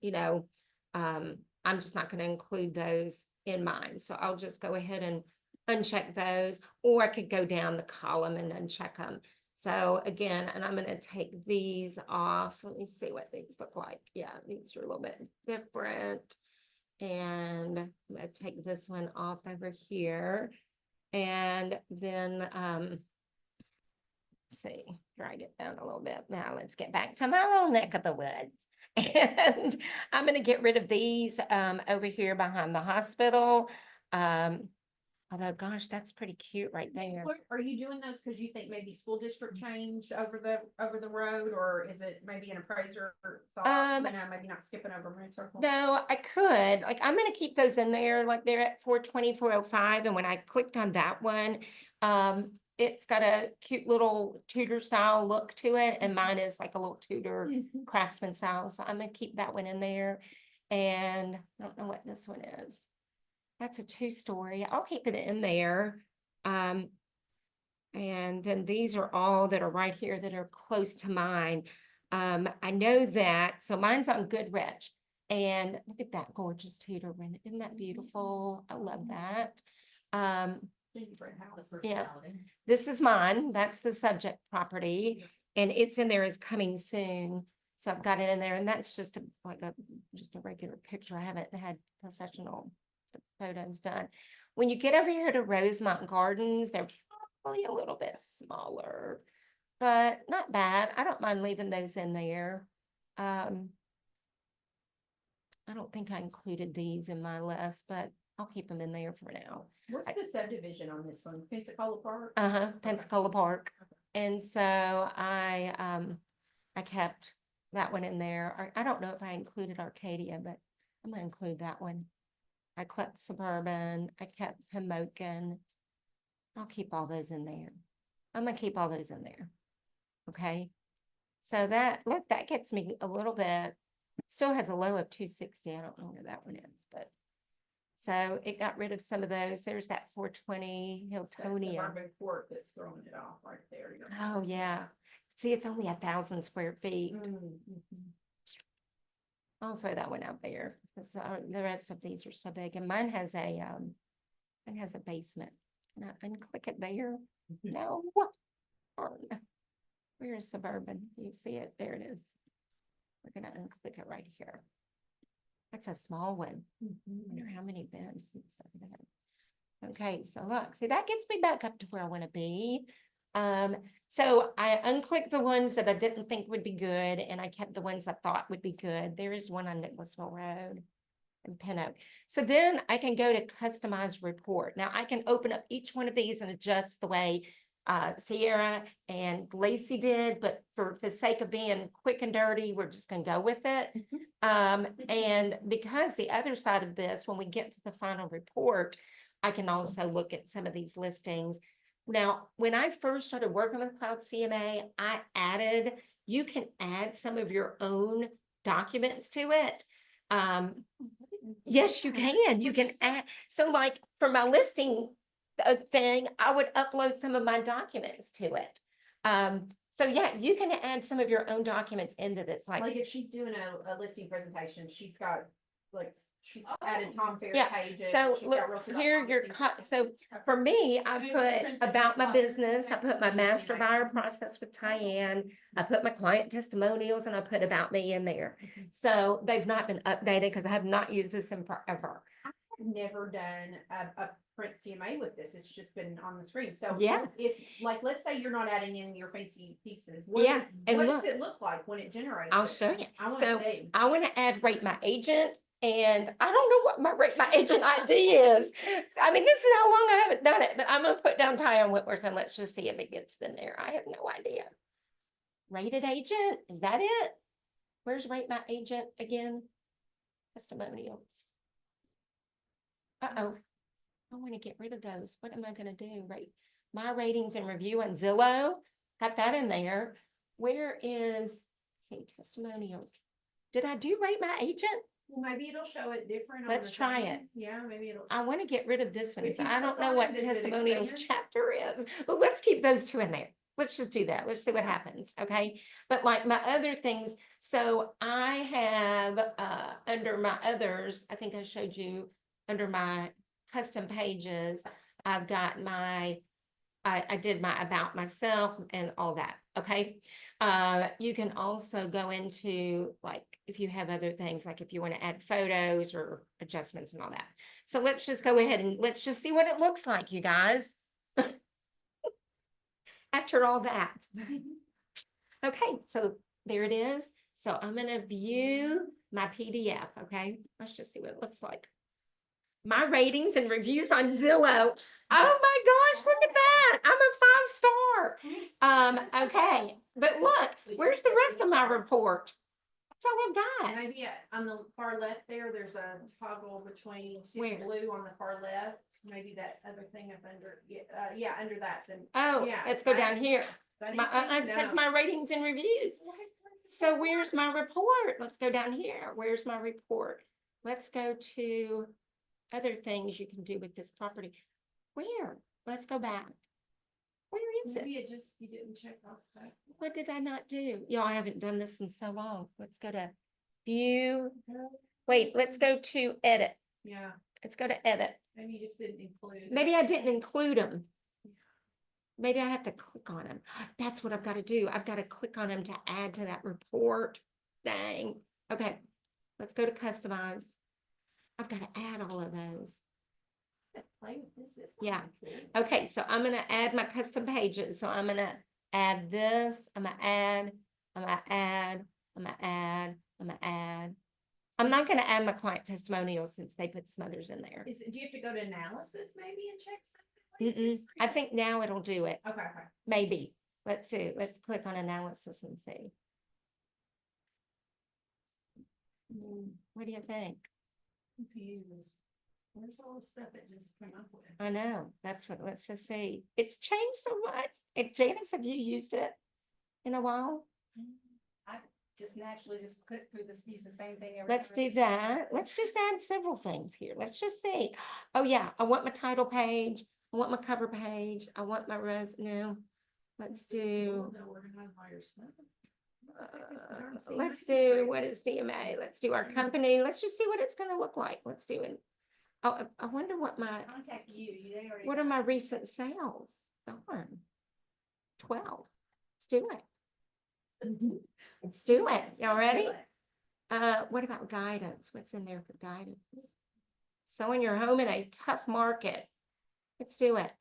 I'm just not going to include those in mine. So I'll just go ahead and uncheck those, or I could go down the column and uncheck them. So again, and I'm going to take these off. Let me see what these look like. Yeah, these are a little bit different. And I'm going to take this one off over here. And then, let's see, drag it down a little bit. Now let's get back to my little neck of the woods. And I'm going to get rid of these over here behind the hospital. Although, gosh, that's pretty cute right there. Are you doing those because you think maybe school district changed over the road, or is it maybe an appraiser thought, maybe not skipping over Moon Circle? No, I could. Like, I'm going to keep those in there. Like, they're at 420, 405. And when I clicked on that one, it's got a cute little Tudor style look to it. And mine is like a little Tudor craftsman style. So I'm going to keep that one in there. And I don't know what this one is. That's a 2-story. I'll keep it in there. And then these are all that are right here that are close to mine. I know that, so mine's on Goodrich. And look at that gorgeous Tudor window. Isn't that beautiful? I love that. Yeah, this is mine. That's the subject property. And it's in there as coming soon. So I've got it in there, and that's just a regular picture. I haven't had professional photos done. When you get over here to Rosemont Gardens, they're probably a little bit smaller, but not bad. I don't mind leaving those in there. I don't think I included these in my list, but I'll keep them in there for now. What's the subdivision on this one? Pensacola Park? Pensacola Park. And so I kept that one in there. I don't know if I included Arcadia, but I'm gonna include that one. I kept Suburban, I kept Pimoken. I'll keep all those in there. I'm gonna keep all those in there. Okay. So that gets me a little bit, still has a low of 260. I don't know where that one is, but So it got rid of some of those. There's that 420 That's Hiltonia. suburban court that's throwing it off right there. You're- Oh, yeah. See, it's only 1,000 square feet. Mhm. I'll throw that one out there. 'Cause, the rest of these are so big, and mine has a basement. Can I unclick it there? No. Darn. Where is suburban? You see it? There it is. We're gonna unclick it right here. That's a small one. I wonder how many beds and stuff that. Okay, so look, see, that gets me back up to where I want to be. So I unclicked the ones that I didn't think would be good, and I kept the ones I thought would be good. There is one on Nicholasville Road and Pin Oak. So then I can go to customize report. Now I can open up each one of these and adjust the way Sierra and Lacey did, but for the sake of being quick and dirty, we're just gonna go with it. And because the other side of this, when we get to the final report, I can also look at some of these listings. Now, when I first started working with Cloud CMA, you can add some of your own documents to it. Yes, you can add, so like for my listing thing, I would upload some of my documents to it. So yeah, you can add some of your own documents into this, Like like, if she's doing a listing presentation, she's got like, she's added Tom Fair Yeah, pages. so she's look, got Realtor.com here your, listing so for me, I I mean, put it's been about my something business, I put my like- master buyer process with Tyann, I put my client testimonials, and I put about me in there. So they've not been updated because I have not used this in forever. I've never done a print CMA with this. It's just been on the screen. So Yeah. if like, let's say you're not adding in your fancy pieces. Yeah, and What look, does it look like when it generates? I'll it? show you. I want So to see. I want to add rate my agent, and I don't know what my rate my agent ID is. I mean, this is how long I haven't done it, but I'm gonna put down Tyann Whitworth and let's just see if it gets in there. I have no idea. Rated agent, is that it? Where's rate my agent again? Testimonials. Uh-oh. I want to get rid of those. What am I gonna do? Right, my ratings and review on Zillow, got that in there. Where is, let's see, testimonials? Did I do rate my agent? Well, maybe it'll show it different. on Let's the try thing. it. Yeah, maybe it'll. I want to get rid of this one. If So you I don't click know on what it, does it testimonials expand? chapter is, but let's keep those two in there. Let's just do that. Let's see what happens. Okay. But like my other things, so I have under my others, I think I showed you under my custom pages, I've got my, I did my about myself and all that. Okay. You can also go into like, if you have other things, like if you want to add photos or adjustments and all that. So let's just go ahead and let's just see what it looks like, you guys. After all that. Okay, so there it is. So I'm gonna view my PDF, okay? Let's just see what it looks like. My ratings and reviews on Zillow. Oh my gosh, look at that. I'm a 5-star. Okay, but look, where's the rest of my report? That's all I've got. Maybe on the far left there, there's a toggle between, see Where? the blue on the far left, maybe that other thing up under, yeah, under that, then. Oh, yeah, let's go right. down here. That My, anything? that's No. my ratings and reviews. So where's my report? Let's go down here. Where's my report? Let's go to other things you can do with this property. Where? Let's go back. Where is it? Maybe it just, you didn't check off that. What did I not do? Y'all, I haven't done this in so long. Let's go to view. Wait, let's go to edit. Yeah, Let's go to edit. maybe you just didn't include. Maybe I didn't include them. Maybe I have to click on them. That's what I've got to do. I've got to click on them to add to that report. Dang. Okay, let's go to customize. I've got to add all of those. Play with this. This Yeah. might be cool. Okay, so I'm gonna add my custom pages. So I'm gonna add this, I'm gonna add, I'm gonna add, I'm gonna add, I'm gonna add. I'm not gonna add my client testimonials since they put some others in there. Do you have to go to analysis maybe and check something? I think now it'll do it, Okay, okay. maybe. Let's see, let's click on analysis and see. What do you think? Confused. Where's all the stuff it just came up with? I know, that's what, let's just see. It's changed so much. Janice, have you used it in a while? I just just naturally just click through this, use the same thing every Let's time. do that. Let's just add several things here. Let's just see. Oh yeah, I want my title page. I want my cover page. I want my no. Let's do, let's do, what is CMA? Let's do our company. Let's just see what it's gonna look like. Let's do it. Oh, I wonder what my, Contact you, they already. what are my recent sales? Darn. 12. Let's do it. Let's do it. Y'all ready? What about guidance? What's in there for guidance? Selling your home in a tough market. Let's do it.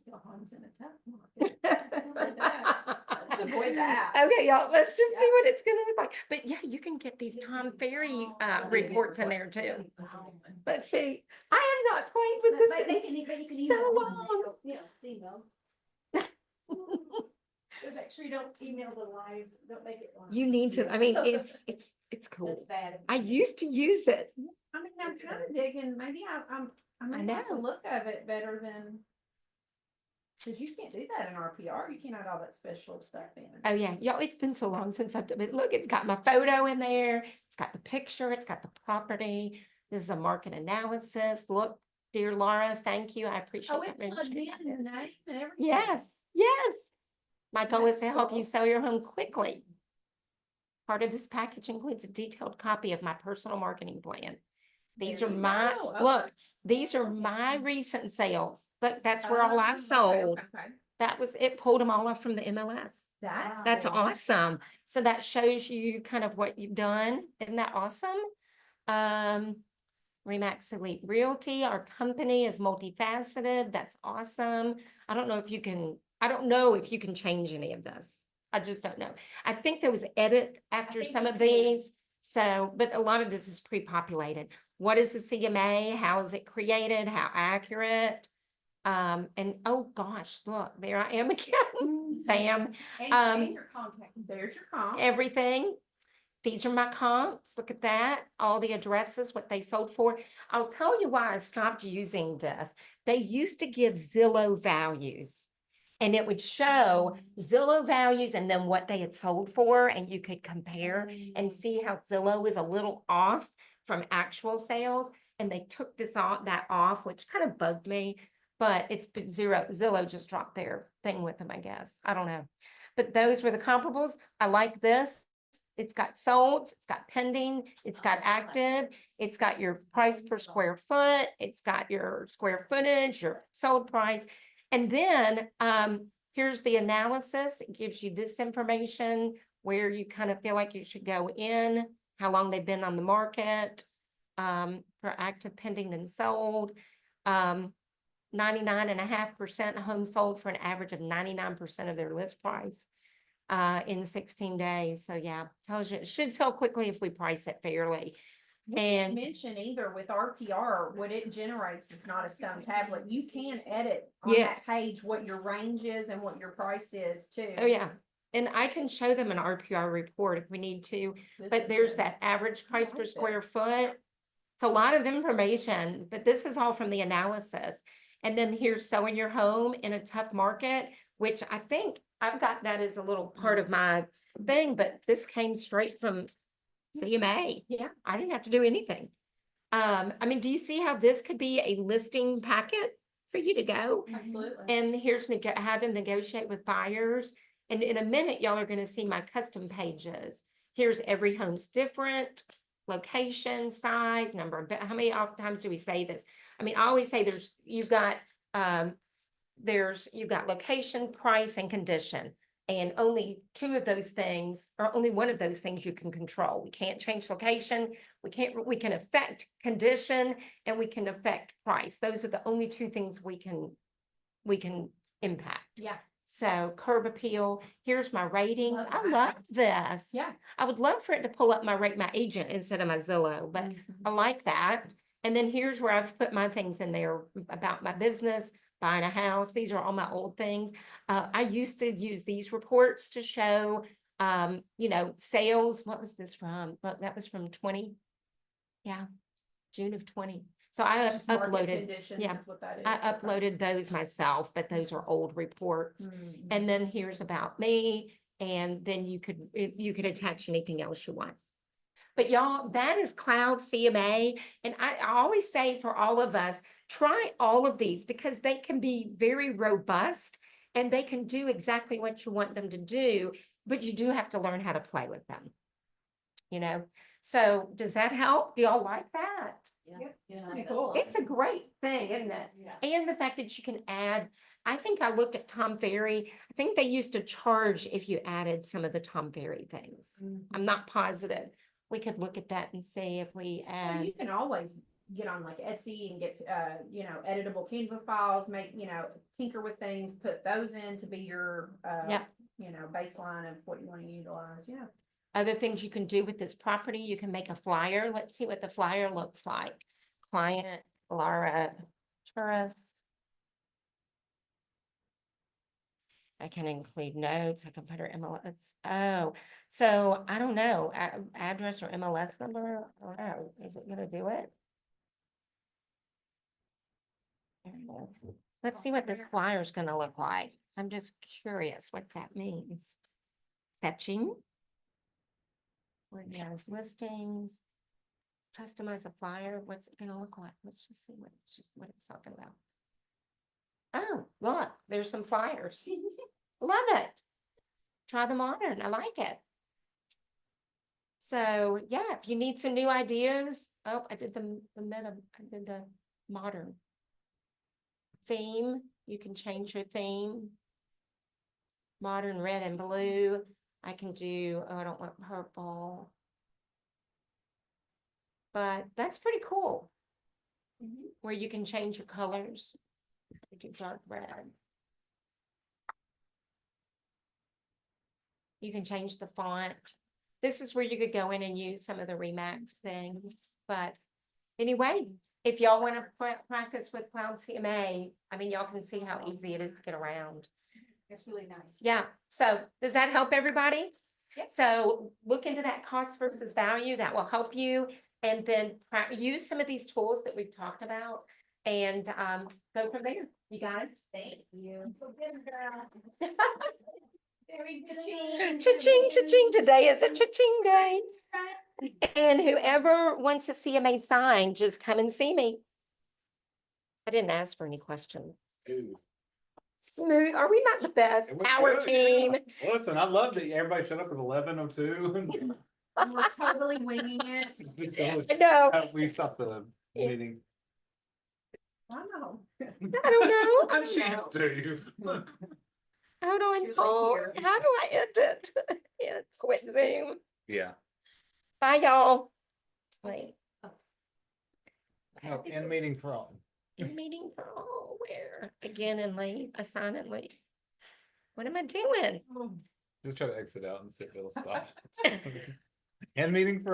Your home's in a tough market. Let's avoid that. Okay, y'all, let's just see what it's gonna look like. But yeah, you can get these Tom Ferry reports in there too. Let's see. I have not played with But they this can, in but you can so email them. long. Yeah, it's email. But make sure you don't email the live, don't make it. live. You need to, I mean, it's cool. That's bad. I used to use it. I mean, I'm kind of digging, maybe I may like the know. look of it better than. Cause you can't do that in RPR, you can't add all that special stuff in. Oh yeah, y'all, it's been so long since I've done it. Look, it's got my photo in there. It's got the picture. It's got the property. This is a market analysis. Look, dear Laura, thank you. I appreciate Oh, that. it very much. plugged in and name and everything. Yes, yes. My goal is to That's help you cool. sell your home quickly. Part of this package includes a detailed copy of my personal marketing plan. These There are you my, go. Okay. look, these are my recent sales. Look, that's where all I've sold. Okay. That was, it pulled them all up from the MLS. That's cool. awesome. So that shows you kind of what you've done. Isn't that awesome? Remax Elite Realty, our company is multifaceted. That's awesome. I don't know if you can change any of this. I just don't know. I think there was edit after think some you of can. these. So, but a lot of this is pre-populated. What is the CMA? How is it created? How accurate? And oh gosh, look, there I am again. Bam. And your contact, there's your comp. Everything. These are my comps. Look at that. All the addresses, what they sold for. I'll tell you why I stopped using this. They used to give Zillow values. And it would show Zillow values and then what they had sold for, and you could compare and see how Zillow is a little off from actual sales. And they took that off, which kind of bugged me. But it's been Zillow just dropped their thing with them, I guess. I don't know. But those were the comparables. I like this. It's got sold, it's got pending, it's got active, it's got your price per square foot, it's got your square footage, your sold price. And then here's the analysis. It gives you this information where you kind of feel like you should go in, how long they've been on the market, for active, pending, and sold. 99.5% homes sold for an average of 99% of their list price in 16 days. So yeah, tells you it should sell quickly if we price it fairly. And Mention either with RPR, what it generates is not a stone tablet. You can edit on Yes. that page what your range is and what your price is too. oh yeah, and I can show them an RPR report if we need to, This but is there's good. that average price per like square this. foot. It's a lot of information, but this is all from the analysis. And then here's selling your home in a tough market, which I think I've got that as a little part of my thing, but this came straight from CMA. Yeah. I didn't have to do anything. I mean, do you see how this could be a listing packet for you to go? Absolutely. And here's how to negotiate with buyers. And in a minute, y'all are gonna see my custom pages. Here's every home's different, location, size, number of how many times do we say this? I mean, I always say you've got location, price, and condition. And only two of those things, or only one of those things you can control. We can't change location, we can affect condition, and we can affect price. Those are the only two things we can impact. Yeah. So curb appeal, here's my ratings. Love I that. love this. Yeah. I would love for it to pull up my agent instead of my Zillow, but I like that. And then here's where I've put my things in there about my business, buying a house. These are all my old things. I used to use these reports to show, sales. What was this from? Look, that was from 20. Yeah, June of 20. So I Just market uploaded, conditions yeah, is what that is. I Okay. uploaded those myself, but those are old reports. Mm. And then here's about me, and then you could attach anything else you want. But y'all, that is Cloud CMA, and I always say for all of us, try all of these because they can be very robust and they can do exactly what you want them to do, but you do have to learn how to play with them. You know, so does that help? Do y'all like that? Yeah. Cool. It's a great thing, isn't it? And the fact that you can add, I think I looked at Tom Ferry. I think they used to charge if you added some of the Tom Ferry things. I'm not positive. We could look at that and see if we Well, add. you can always get on like Etsy and get, editable Canva files, make, tinker with things, put those in to be your, Yeah. Baseline of what you want to utilize. Yeah. Other things you can do with this property, you can make a flyer. Let's see what the flyer looks like. Client Laura Tourist. I can include notes. I can put her MLS. Oh, so I don't know, address or MLS number. I don't know. Is it gonna do it? There it is. Let's see what this flyer is gonna look like. I'm just curious what that means. Fetching. Where it has listings. Customize a flyer. What's it gonna look like? Let's just see what it's talking about. Oh, look, there's some flyers. Love it. Try the modern. I like it. So yeah, if you need some new ideas, oh, I did the modern theme. You can change your theme. Modern red and blue. I can do, oh, I don't want purple. But that's pretty cool. Where you can change your colors. I do dark red. You can change the font. This is where you could go in and use some of the Remax things. But anyway, if y'all want to practice with Cloud CMA, I mean, y'all can see how easy it is to get around. It's really nice. Yeah. So does that help everybody? Yeah. So look into that cost versus value. That will help you. And then use some of these tools that we've talked about and go from there. You guys. Thank you. Cha-ching, cha-ching. Today is a cha-ching day. And whoever wants a CMA sign, just come and see me. I didn't ask for any questions. Smooth. Are we not the best? It was Our good, team. yeah. Listen, I love that everybody showed up at 11:02. We're totally winging it. Just totally- I know. We stopped the Yeah. meeting. Wow. I don't know. I She don't know. do you. Hold on. You're right Oh, here. how do I end it? Yeah, quit Zoom. Yeah. Bye, y'all. Wait. No, end meeting for all. In meeting for all, where? Again and leave, assign and leave. What am I doing? Just try to exit out and sit, it'll stop. End meeting for